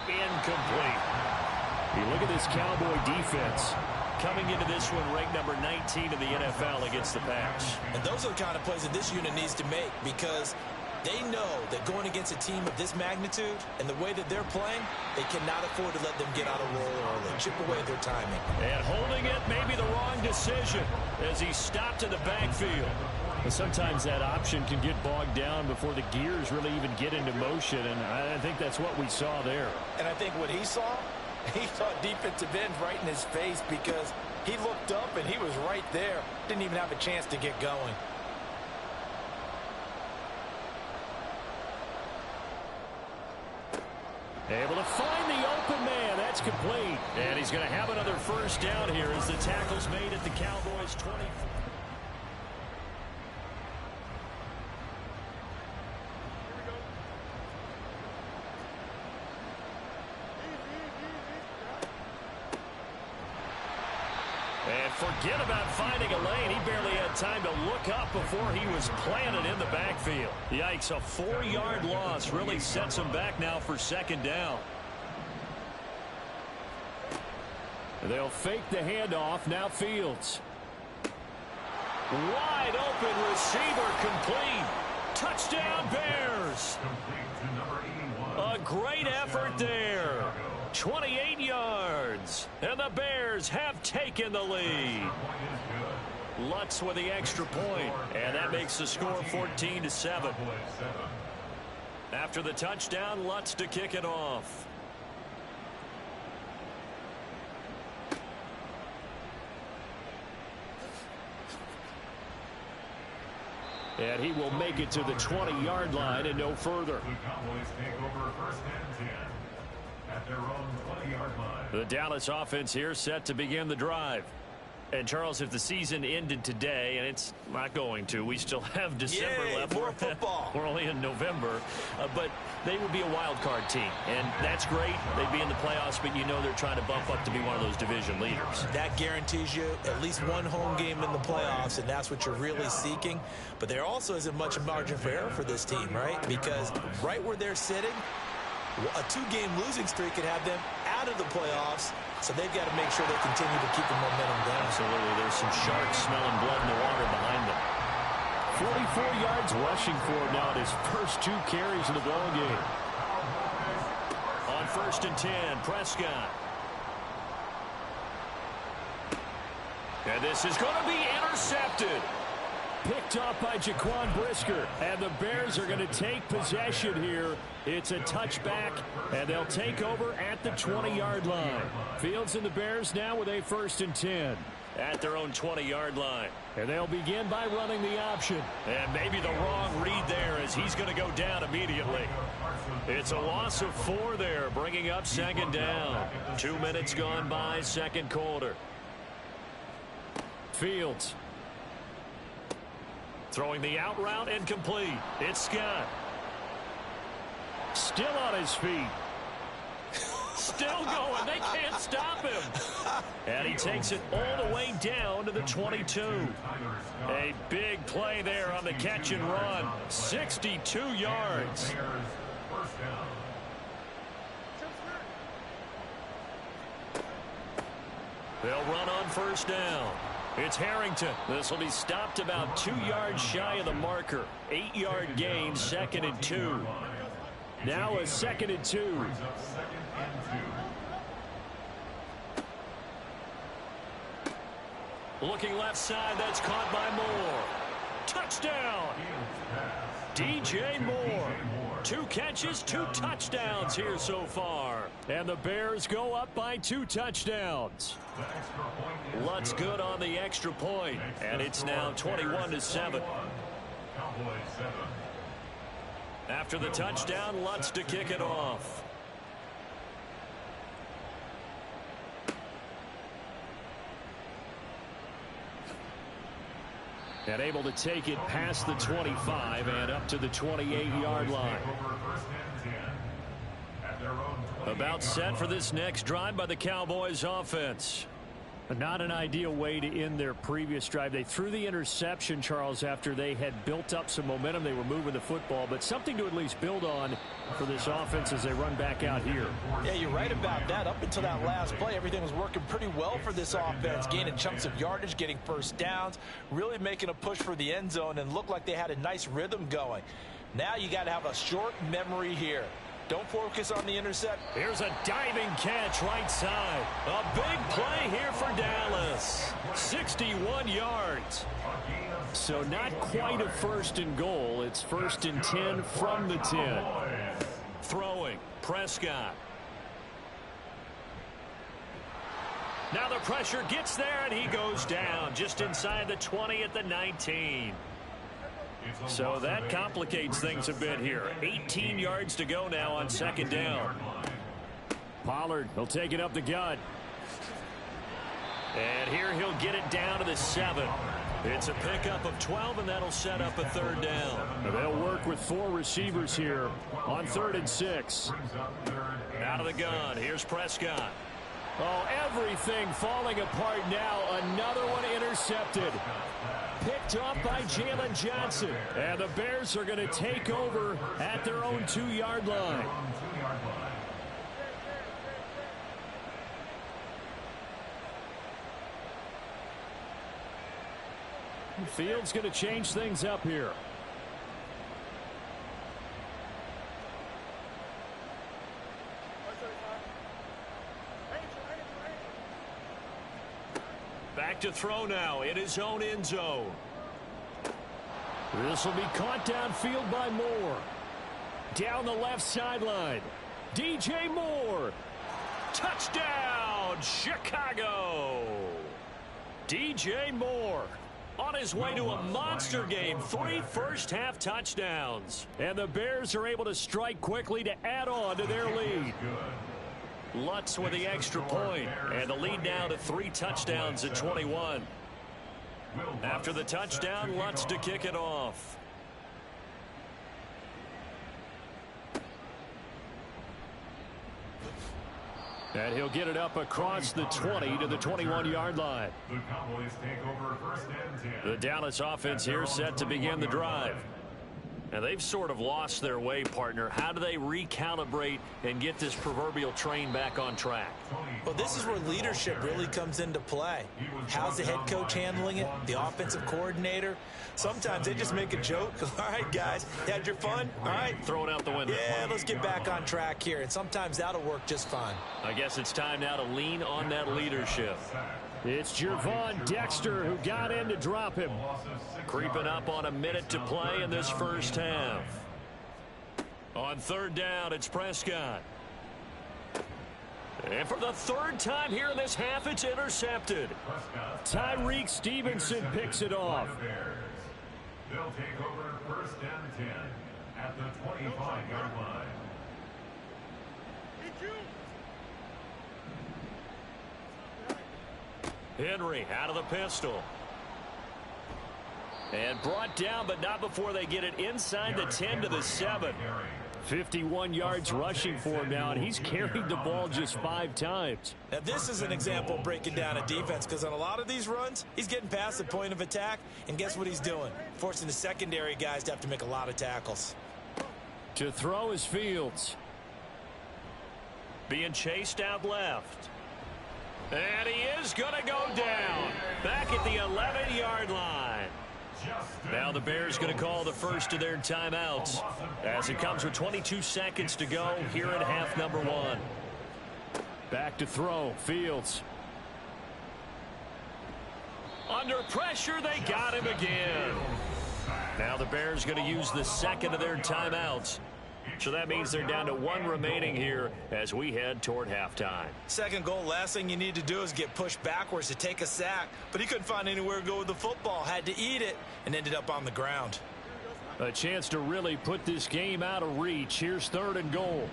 Incomplete. You look at this Cowboy defense. Coming into this one ranked number 19 in the NFL against the pass. And those are the kind of plays that this unit needs to make, because they know that going against a team of this magnitude and the way that they're playing, they cannot afford to let them get out of roll early, chip away their timing. And holding it may be the wrong decision as he stopped in the backfield. And sometimes that option can get bogged down before the gears really even get into motion, and I think that's what we saw there. And I think what he saw defensive end right in his face, because he looked up and he was right there. Didn't even have a chance to get going. Able to find the open man. That's complete. And he's going to have another first down here as the tackle's made at the Cowboys' 20. And forget about finding a lane. He barely had time to look up before he was planted in the backfield. Yikes, a 4-yard loss really sets him back now for second down. They'll fake the handoff. Now Fields. Wide open receiver, complete. Touchdown Bears. A great effort there. 28 yards, and the Bears have taken the lead. Lutz with the extra point, and that makes the score 14-7. After the touchdown, Lutz to kick it off. And he will make it to the 20-yard line and no further. The Cowboys take over first and 10 at their own 20-yard line. The Dallas offense here set to begin the drive. And, Charles, if the season ended today, and it's not going to, we still have December left. More football. We're only in November. But they would be a wild card team. And that's great. They'd be in the playoffs, but you know they're trying to bump up to be one of those division leaders. That guarantees you at least one home game in the playoffs, and that's what you're really seeking. But there also isn't much margin for error for this team, right? Because right where they're sitting, a 2-game losing streak could have them out of the playoffs. So they've got to make sure they continue to keep the momentum down. Absolutely. There's some sharks smelling blood in the water behind them. 44 yards rushing for him now at his first 2 carries of the ball game. On first and 10, Prescott. And this is going to be intercepted. Picked off by Jaquan Brisker. And the Bears are going to take possession here. It's a touchback, and they'll take over at the 20-yard line. Fields and the Bears now with a first and 10 at their own 20-yard line. And they'll begin by running the option. And maybe the wrong read there as he's going to go down immediately. It's a loss of 4 there, bringing up second down. 2 minutes gone by, second quarter. Fields. Throwing the out route incomplete. It's Scott. Still on his feet. Still going. They can't stop him. And he takes it all the way down to the 22. A big play there on the catch and run. 62 yards. They'll run on first down. It's Harrington. This will be stopped about 2 yards shy of the marker. 8-yard gain, second and 2. Now a second and 2. Looking left side, that's caught by Moore. Touchdown! DJ Moore. 2 catches, 2 touchdowns here so far. And the Bears go up by 2 touchdowns. Lutz good on the extra point. And it's now 21-7. After the touchdown, Lutz to kick it off. And able to take it past the 25 and up to the 28-yard line. About set for this next drive by the Cowboys offense. Not an ideal way to end their previous drive. They threw the interception, Charles, after they had built up some momentum. They were moving the football, but something to at least build on for this offense as they run back out here. Yeah, you're right about that. Up until that last play, everything was working pretty well for this offense, gaining chunks of yardage, getting first downs, really making a push for the end zone, and looked like they had a nice rhythm going. Now you got to have a short memory here. Don't focus on the intercept. Here's a diving catch right side. A big play here for Dallas. 61 yards. So not quite a first and goal. It's first and 10 from the 10. Throwing, Prescott. Now the pressure gets there, and he goes down just inside the 20 at the 19. So that complicates things a bit here. 18 yards to go now on second down. Pollard, he'll take it up the gut. And here he'll get it down to the 7. It's a pickup of 12, and that'll set up a third down. They'll work with 4 receivers here on 3rd and 6. Out of the gun, here's Prescott. Oh, everything falling apart now. Another one intercepted. Picked off by Jalen Johnson. And the Bears are going to take over at their own 2-yard line. Fields going to change things up here. Back to throw now in his own end zone. This will be caught downfield by Moore. Down the left sideline. DJ Moore. Touchdown, Chicago. DJ Moore on his way to a monster game. 3 first-half touchdowns. And the Bears are able to strike quickly to add on to their lead. Lutz with the extra point, and the lead now to 3 touchdowns at 21. After the touchdown, Lutz to kick it off. And he'll get it up across the 20 to the 21-yard line. The Cowboys take over 1st and 10. The Dallas offense here set to begin the drive. And they've sort of lost their way, partner. How do they recalibrate and get this proverbial train back on track? Well, this is where leadership really comes into play. How's the head coach handling it? The offensive coordinator? Sometimes they just make a joke. All right, guys, you had your fun? All right. Throw it out the window. Yeah, let's get back on track here. And sometimes that'll work just fine. I guess it's time now to lean on that leadership. It's Gervon Dexter who got in to drop him. Creeping up on a minute to play in this first half. On 3rd down, it's Prescott. And for the 3rd time here in this half, it's intercepted. Tyreek Stevenson picks it off. They'll take over 1st and 10 at the 25-yard line. Henry out of the pistol. And brought down, but not before they get it inside the 10 to the 7. 51 yards rushing for him now, and he's carried the ball just 5 times. Now, this is an example of breaking down a defense, because on a lot of these runs, he's getting past the point of attack, and guess what he's doing? Forcing the secondary guys to have to make a lot of tackles. To throw is Fields. Being chased out left. And he is going to go down. Back at the 11-yard line. Now the Bears going to call the first of their timeouts as it comes with 22 seconds to go here in half number 1. Back to throw, Fields. Under pressure, they got him again. Now the Bears going to use the second of their timeouts. So that means they're down to 1 remaining here as we head toward halftime. Second goal, last thing you need to do is get pushed backwards to take a sack. But he couldn't find anywhere to go with the football. Had to eat it and ended up on the ground. A chance to really put this game out of reach. Here's 3rd and goal.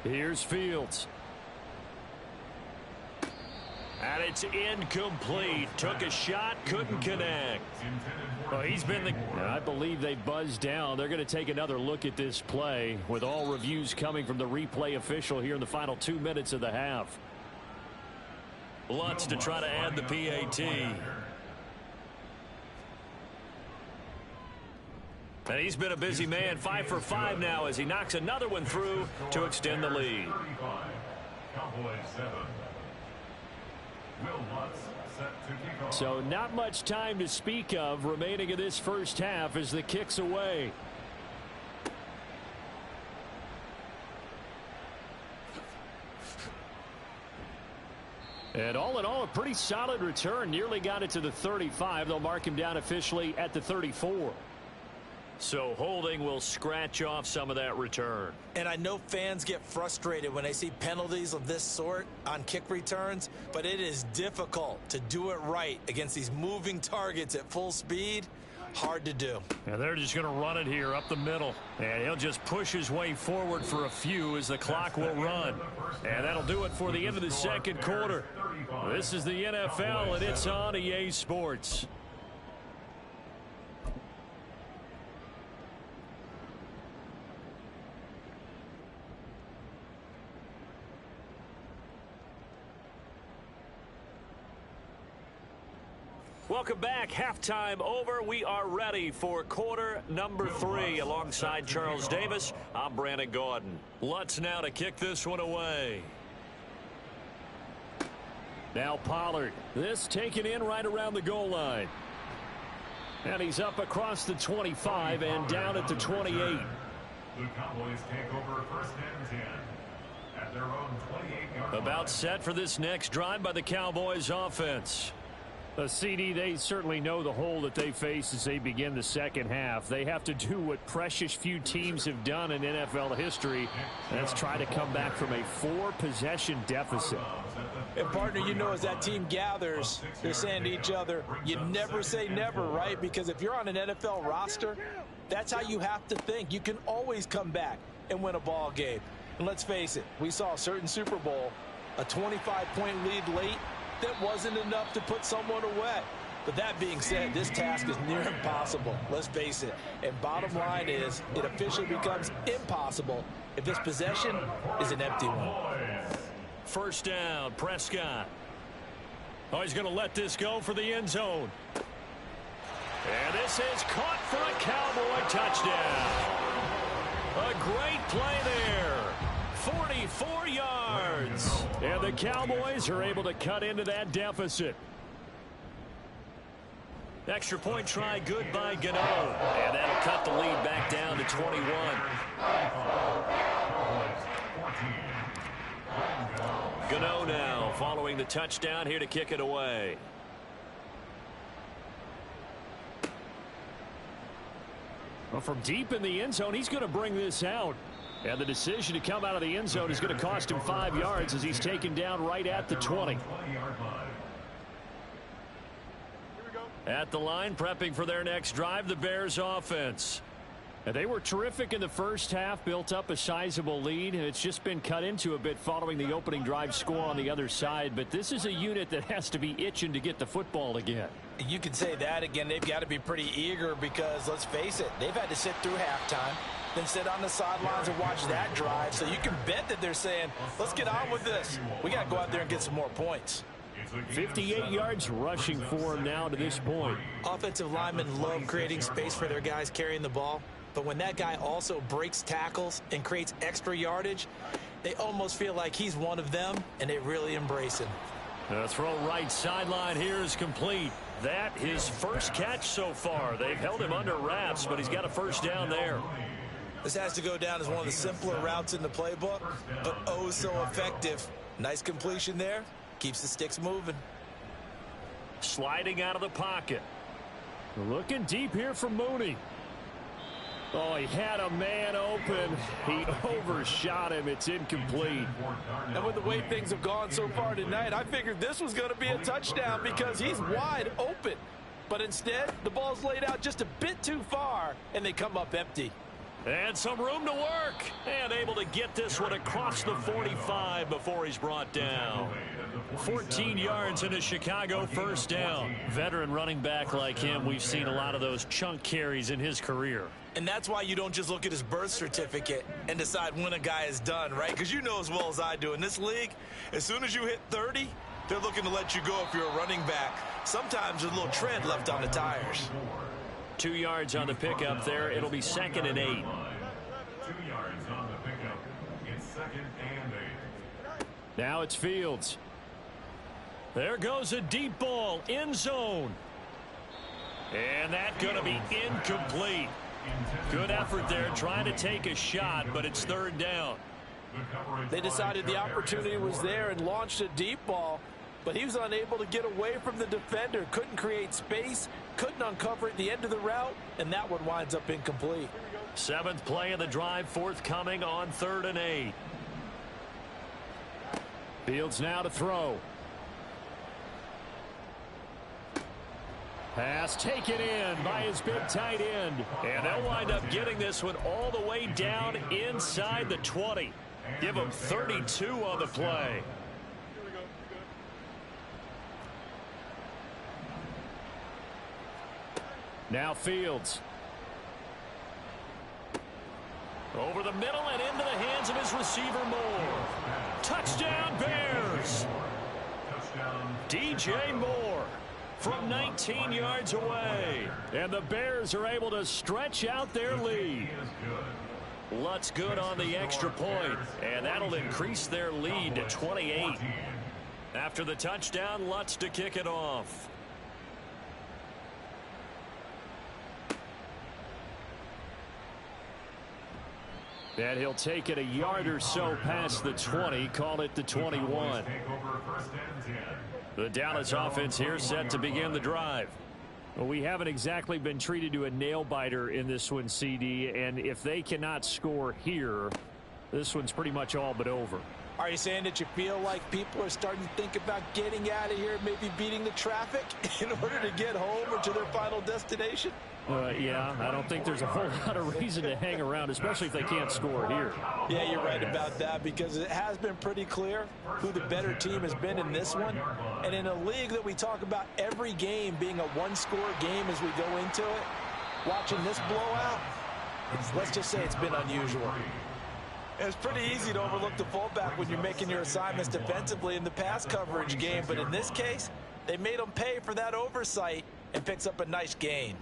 Here's Fields. And it's incomplete. Took a shot, couldn't connect. Well, he's been the... I believe they buzzed down. They're going to take another look at this play with all reviews coming from the replay official here in the final 2 minutes of the half. Lutz to try to add the PAT. And he's been a busy man, 5 for 5 now as he knocks another one through to extend the lead. Cowboys 7. Will Lutz set to kick off. So not much time to speak of remaining in this first half as the kick's away. And all in all, a pretty solid return. Nearly got it to the 35. They'll mark him down officially at the 34. So holding will scratch off some of that return. And I know fans get frustrated when they see penalties of this sort on kick returns, but it is difficult to do it right against these moving targets at full speed. Hard to do. And they're just going to run it here up the middle. And he'll just push his way forward for a few as the clock will run. And that'll do it for the end of the second quarter. This is the NFL, and it's on EA Sports. Welcome back. Halftime over. We are ready for quarter number 3. Alongside Charles Davis, I'm Brandon Gaudin. Lutz now to kick this one away. Now Pollard. This taken in right around the goal line. And he's up across the 25 and down at the 28. The Cowboys take over first and 10 at their own 28-yard line. About set for this next drive by the Cowboys offense. CD, they certainly know the hole that they face as they begin the second half. They have to do what precious few teams have done in NFL history. That's try to come back from a 4-possession deficit. And, partner, you know, as that team gathers, they're saying to each other, you never say never, right? Because if you're on an NFL roster, that's how you have to think. You can always come back and win a ball game. And let's face it, we saw a certain Super Bowl, a 25-point lead late, that wasn't enough to put someone away. But that being said, this task is near impossible. Let's face it. And bottom line is, it officially becomes impossible if this possession is an empty one. First down, Prescott. Oh, he's going to let this go for the end zone. And this is caught for a Cowboy touchdown. A great play there. 44 yards. And the Cowboys are able to cut into that deficit. Extra point try good by Gano. And that'll cut the lead back down to 21. Gano now following the touchdown here to kick it away. Well, from deep in the end zone, he's going to bring this out. And the decision to come out of the end zone is going to cost him 5 yards as he's taken down right at the 20. At the line, prepping for their next drive, the Bears offense. And they were terrific in the first half, built up a sizable lead, and it's just been cut into a bit following the opening drive score on the other side. But this is a unit that has to be itching to get the football again. You could say that again. They've got to be pretty eager because, let's face it, they've had to sit through halftime, then sit on the sidelines and watch that drive. So you can bet that they're saying, let's get on with this. We got to go out there and get some more points. 58 yards rushing for him now to this point. Offensive linemen love creating space for their guys carrying the ball. But when that guy also breaks tackles and creates extra yardage, they almost feel like he's one of them, and they really embrace him. The throw right sideline here is complete. That his first catch so far. They've held him under wraps, but he's got a first down there. This has to go down as one of the simpler routes in the playbook, but oh so effective. Nice completion there. Keeps the sticks moving. Sliding out of the pocket. Looking deep here for Mooney. Oh, he had a man open. He overshot him. It's incomplete. And with the way things have gone so far tonight, I figured this was going to be a touchdown because he's wide open. But instead, the ball's laid out just a bit too far, and they come up empty. And some room to work. And able to get this one across the 45 before he's brought down. 14 yards in a Chicago first down. Veteran running back like him, we've seen a lot of those chunk carries in his career. And that's why you don't just look at his birth certificate and decide when a guy is done, right? Because you know as well as I do, in this league, as soon as you hit 30, they're looking to let you go if you're a running back. Sometimes there's a little tread left on the tires. 2 yards on the pickup there. It'll be 2nd and 8. 2 yards on the pickup. It's 2nd and 8. Now it's Fields. There goes a deep ball, end zone. And that's going to be incomplete. Good effort there, trying to take a shot, but it's 3rd down. They decided the opportunity was there and launched a deep ball, but he was unable to get away from the defender. Couldn't create space, couldn't uncover at the end of the route, and that one winds up incomplete. 7th play of the drive forthcoming on 3rd and 8. Fields now to throw. Pass taken in by his big tight end. And they'll wind up getting this one all the way down inside the 20. Give them 32 on the play. Now Fields. Over the middle and into the hands of his receiver Moore. Touchdown Bears. DJ Moore from 19 yards away. And the Bears are able to stretch out their lead. Lutz good on the extra point, and that'll increase their lead to 28. After the touchdown, Lutz to kick it off. And he'll take it a yard or so past the 20, call it the 21. The Dallas offense here set to begin the drive. Well, we haven't exactly been treated to a nail-biter in this one, CD, and if they cannot score here, this one's pretty much all but over. Are you saying that you feel like people are starting to think about getting out of here, maybe beating the traffic in order to get home or to their final destination? Yeah, I don't think there's a whole lot of reason to hang around, especially if they can't score here. Yeah, you're right about that, because it has been pretty clear who the better team has been in this one. And in a league that we talk about every game being a one-score game as we go into it, watching this blowout, let's just say it's been unusual. It's pretty easy to overlook the fullback when you're making your assignments defensively in the pass coverage game, but in this case, they made him pay for that oversight and picks up a nice gain.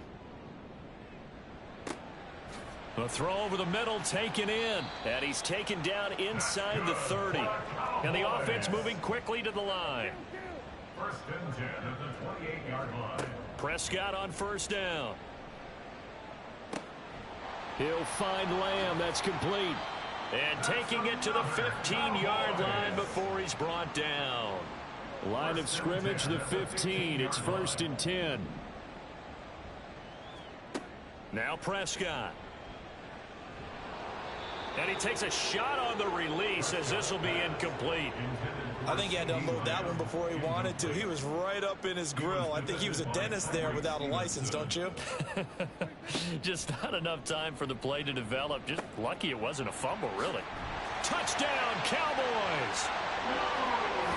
The throw over the middle taken in, and he's taken down inside the 30. And the offense moving quickly to the line. 1st and 10 at the 28-yard line. Prescott on 1st down. He'll find Lamb. That's complete. And taking it to the 15-yard line before he's brought down. Line of scrimmage, the 15. It's 1st and 10. Now Prescott. And he takes a shot on the release as this will be incomplete. I think he had to unload that one before he wanted to. He was right up in his grill. I think he was a dentist there without a license, don't you? Just not enough time for the play to develop. Just lucky it wasn't a fumble, really. Touchdown, Cowboys!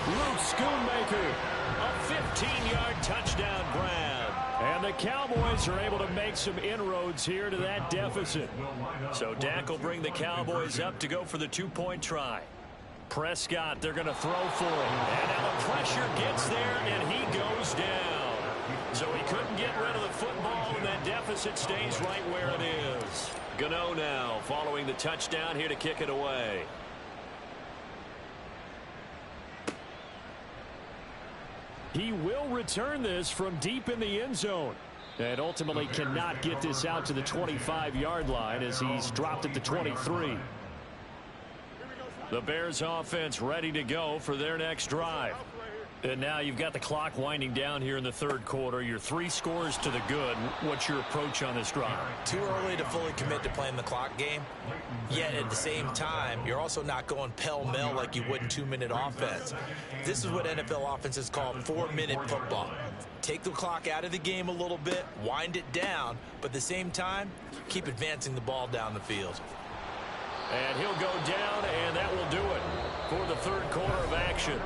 Luke Schoonmaker, a 15-yard touchdown grab. And the Cowboys are able to make some inroads here to that deficit. So Dak will bring the Cowboys up to go for the 2-point try. Prescott, they're going to throw for him. And now the pressure gets there, and he goes down. So he couldn't get rid of the football, and that deficit stays right where it is. Gano now following the touchdown here to kick it away. He will return this from deep in the end zone. And ultimately cannot get this out to the 25-yard line as he's dropped at the 23. The Bears offense ready to go for their next drive. And now you've got the clock winding down here in the third quarter. You're 3 scores to the good. What's your approach on this drive? Too early to fully commit to playing the clock game. Yet at the same time, you're also not going pell-mell like you would in 2-minute offense. This is what NFL offenses call 4-minute football. Take the clock out of the game a little bit, wind it down, but at the same time, keep advancing the ball down the field. And he'll go down, and that will do it for the third quarter of action.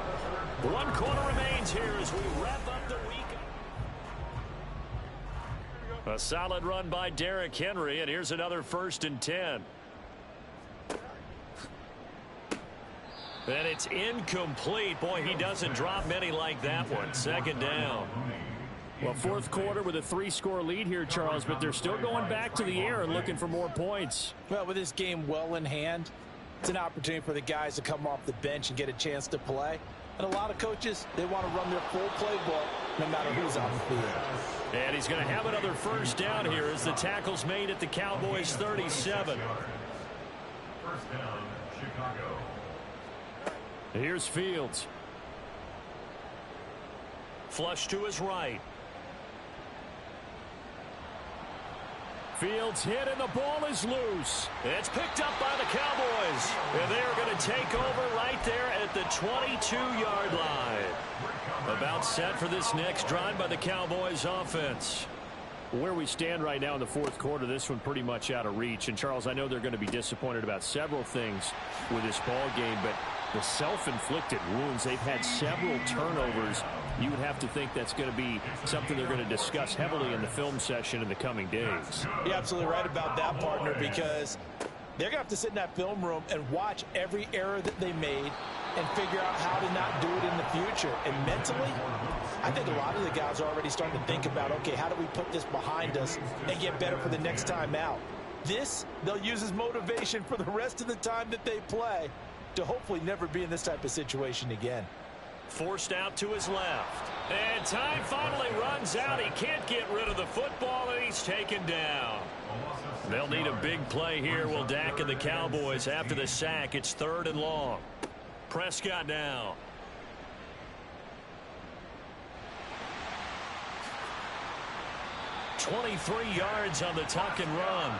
1 quarter remains here as we wrap up the week. A solid run by Derrick Henry, and here's another 1st and 10. And it's incomplete. Boy, he doesn't drop many like that one. 2nd down. Well, 4th quarter with a 3-score lead here, Charles, but they're still going back to the air and looking for more points. Well, with this game well in hand, it's an opportunity for the guys to come off the bench and get a chance to play. And a lot of coaches, they want to run their full playbook no matter who's on the field. And he's going to have another 1st down here as the tackle's made at the Cowboys' 37. 1st down, Chicago. Here's Fields. Flush to his right. Fields hit and the ball is loose. It's picked up by the Cowboys. And they are going to take over right there at the 22-yard line. About set for this next drive by the Cowboys offense. Where we stand right now in the 4th quarter, this one pretty much out of reach. And, Charles, I know they're going to be disappointed about several things with this ball game, but the self-inflicted wounds, they've had several turnovers. You would have to think that's going to be something they're going to discuss heavily in the film session in the coming days. You're absolutely right about that, partner, because they're going to have to sit in that film room and watch every error that they made and figure out how to not do it in the future. And mentally, I think a lot of the guys are already starting to think about, okay, how do we put this behind us and get better for the next time out? This, they'll use as motivation for the rest of the time that they play to hopefully never be in this type of situation again. Forced out to his left. And time finally runs out. He can't get rid of the football, and he's taken down. They'll need a big play here, will Dak and the Cowboys after the sack. It's 3rd and long. Prescott now. "23 yards on the tuck and run."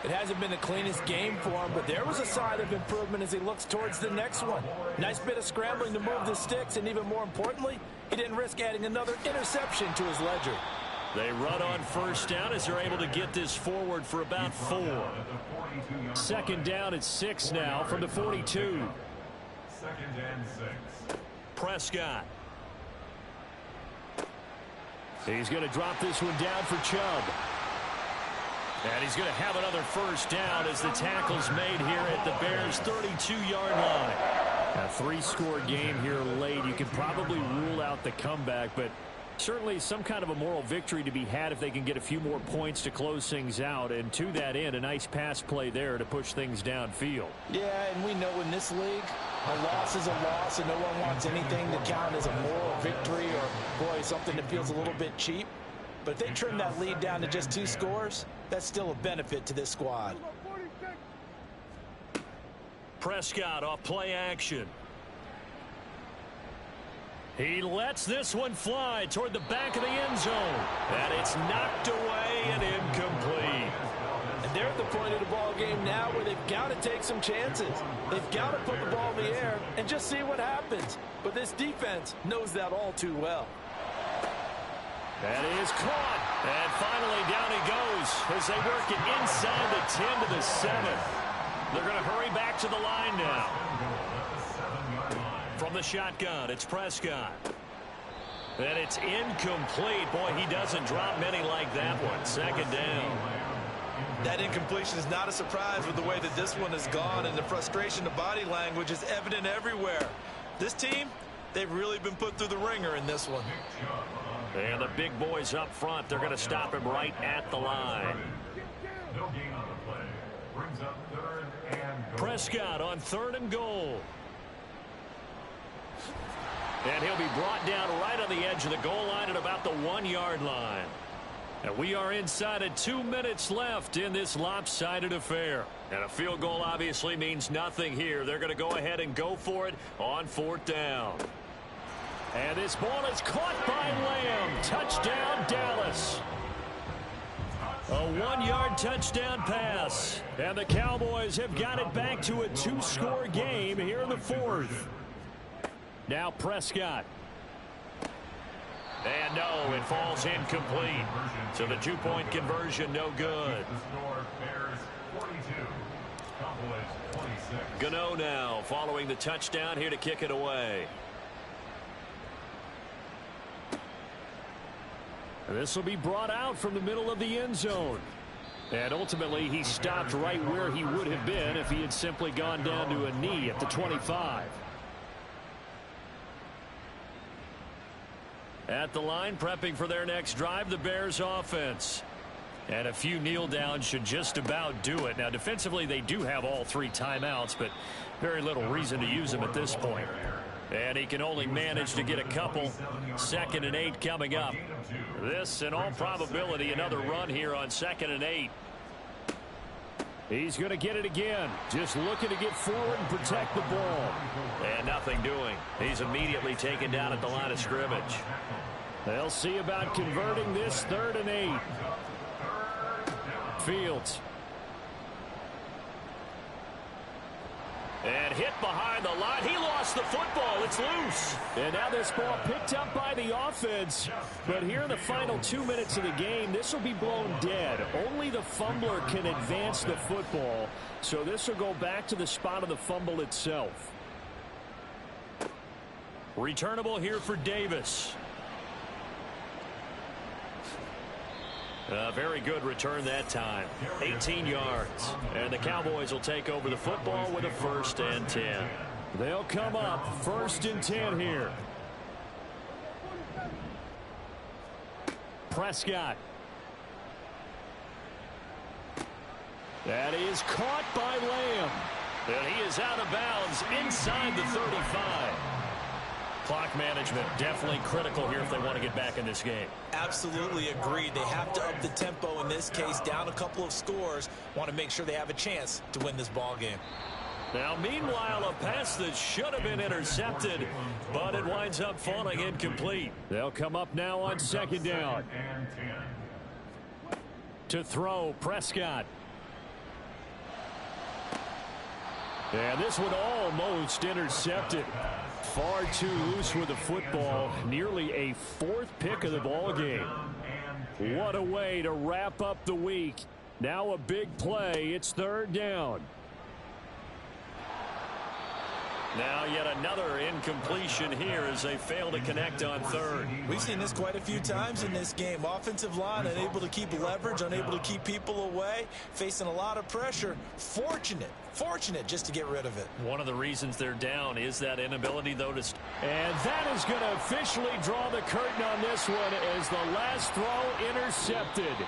It hasn't been the cleanest game for him, but there was a sign of improvement as he looks towards the next one. Nice bit of scrambling to move the sticks, and even more importantly, he didn't risk adding another interception to his ledger. They run on 1st down as they're able to get this forward for about 4. 2nd down at 6 now from the 42. 2nd and 6. Prescott. He's going to drop this one down for Chubb. And he's going to have another 1st down as the tackle's made here at the Bears' 32-yard line. A 3-score game here late. You can probably rule out the comeback, but certainly some kind of a moral victory to be had if they can get a few more points to close things out. And to that end, a nice pass play there to push things downfield. Yeah, and we know in this league, a loss is a loss, and no one wants anything to count as a moral victory or, boy, something that feels a little bit cheap. But if they trim that lead down to just 2 scores, that's still a benefit to this squad. Prescott off play action. He lets this one fly toward the back of the end zone. And it's knocked away and incomplete. And they're at the point of the ball game now where they've got to take some chances. They've got to put the ball in the air and just see what happens. But this defense knows that all too well. That is caught. And finally down he goes as they work it inside the 10 to the 7. They're going to hurry back to the line now. From the shotgun, it's Prescott. And it's incomplete. Boy, he doesn't drop many like that one. 2nd down. That incompletion is not a surprise with the way that this one has gone, and the frustration of body language is evident everywhere. This team, they've really been put through the ringer in this one. And the big boys up front, they're going to stop him right at the line. No gain on the play. Brings up 3rd and goal. Prescott on 3rd and goal. And he'll be brought down right on the edge of the goal line at about the 1-yard line. And we are inside of 2 minutes left in this lopsided affair. And a field goal obviously means nothing here. They're going to go ahead and go for it on 4th down. And this ball is caught by Lamb. Touchdown, Dallas. A 1-yard touchdown pass. And the Cowboys have got it back to a 2-score game here in the 4th. Now Prescott. And no, it falls incomplete. So the 2-point conversion, no good. The score, Bears 42, Cowboys 26. Gano now following the touchdown here to kick it away. This will be brought out from the middle of the end zone. And ultimately, he stopped right where he would have been if he had simply gone down to a knee at the 25. At the line, prepping for their next drive, the Bears offense. And a few kneel downs should just about do it. Now, defensively, they do have all 3 timeouts, but very little reason to use them at this point. And he can only manage to get a couple. 2nd and 8 coming up. This, in all probability, another run here on 2nd and 8. He's going to get it again. Just looking to get forward and protect the ball. And nothing doing. He's immediately taken down at the line of scrimmage. They'll see about converting this 3rd and 8. Fields. And hit behind the line. He lost the football. It's loose. And now this ball picked up by the offense. But here in the final 2 minutes of the game, this will be blown dead. Only the fumbler can advance the football. So this will go back to the spot of the fumble itself. Returnable here for Davis. A very good return that time. 18 yards. And the Cowboys will take over the football with a 1st and 10. They'll come up 1st and 10 here. Prescott. That is caught by Lamb. And he is out of bounds inside the 35. Clock management definitely critical here if they want to get back in this game. Absolutely agreed. They have to up the tempo in this case, down a couple of scores. Want to make sure they have a chance to win this ball game. Now, meanwhile, a pass that should have been intercepted, but it winds up falling incomplete. They'll come up now on 2nd down. To throw, Prescott. And this one almost intercepted. Far too loose with the football. Nearly a 4th pick of the ball game. What a way to wrap up the week. Now a big play. It's 3rd down. Now yet another incompletion here as they fail to connect on 3rd. We've seen this quite a few times in this game. Offensive line unable to keep leverage, unable to keep people away, facing a lot of pressure. Fortunate just to get rid of it. One of the reasons they're down is that inability, though, to... And that is going to officially draw the curtain on this one as the last throw intercepted.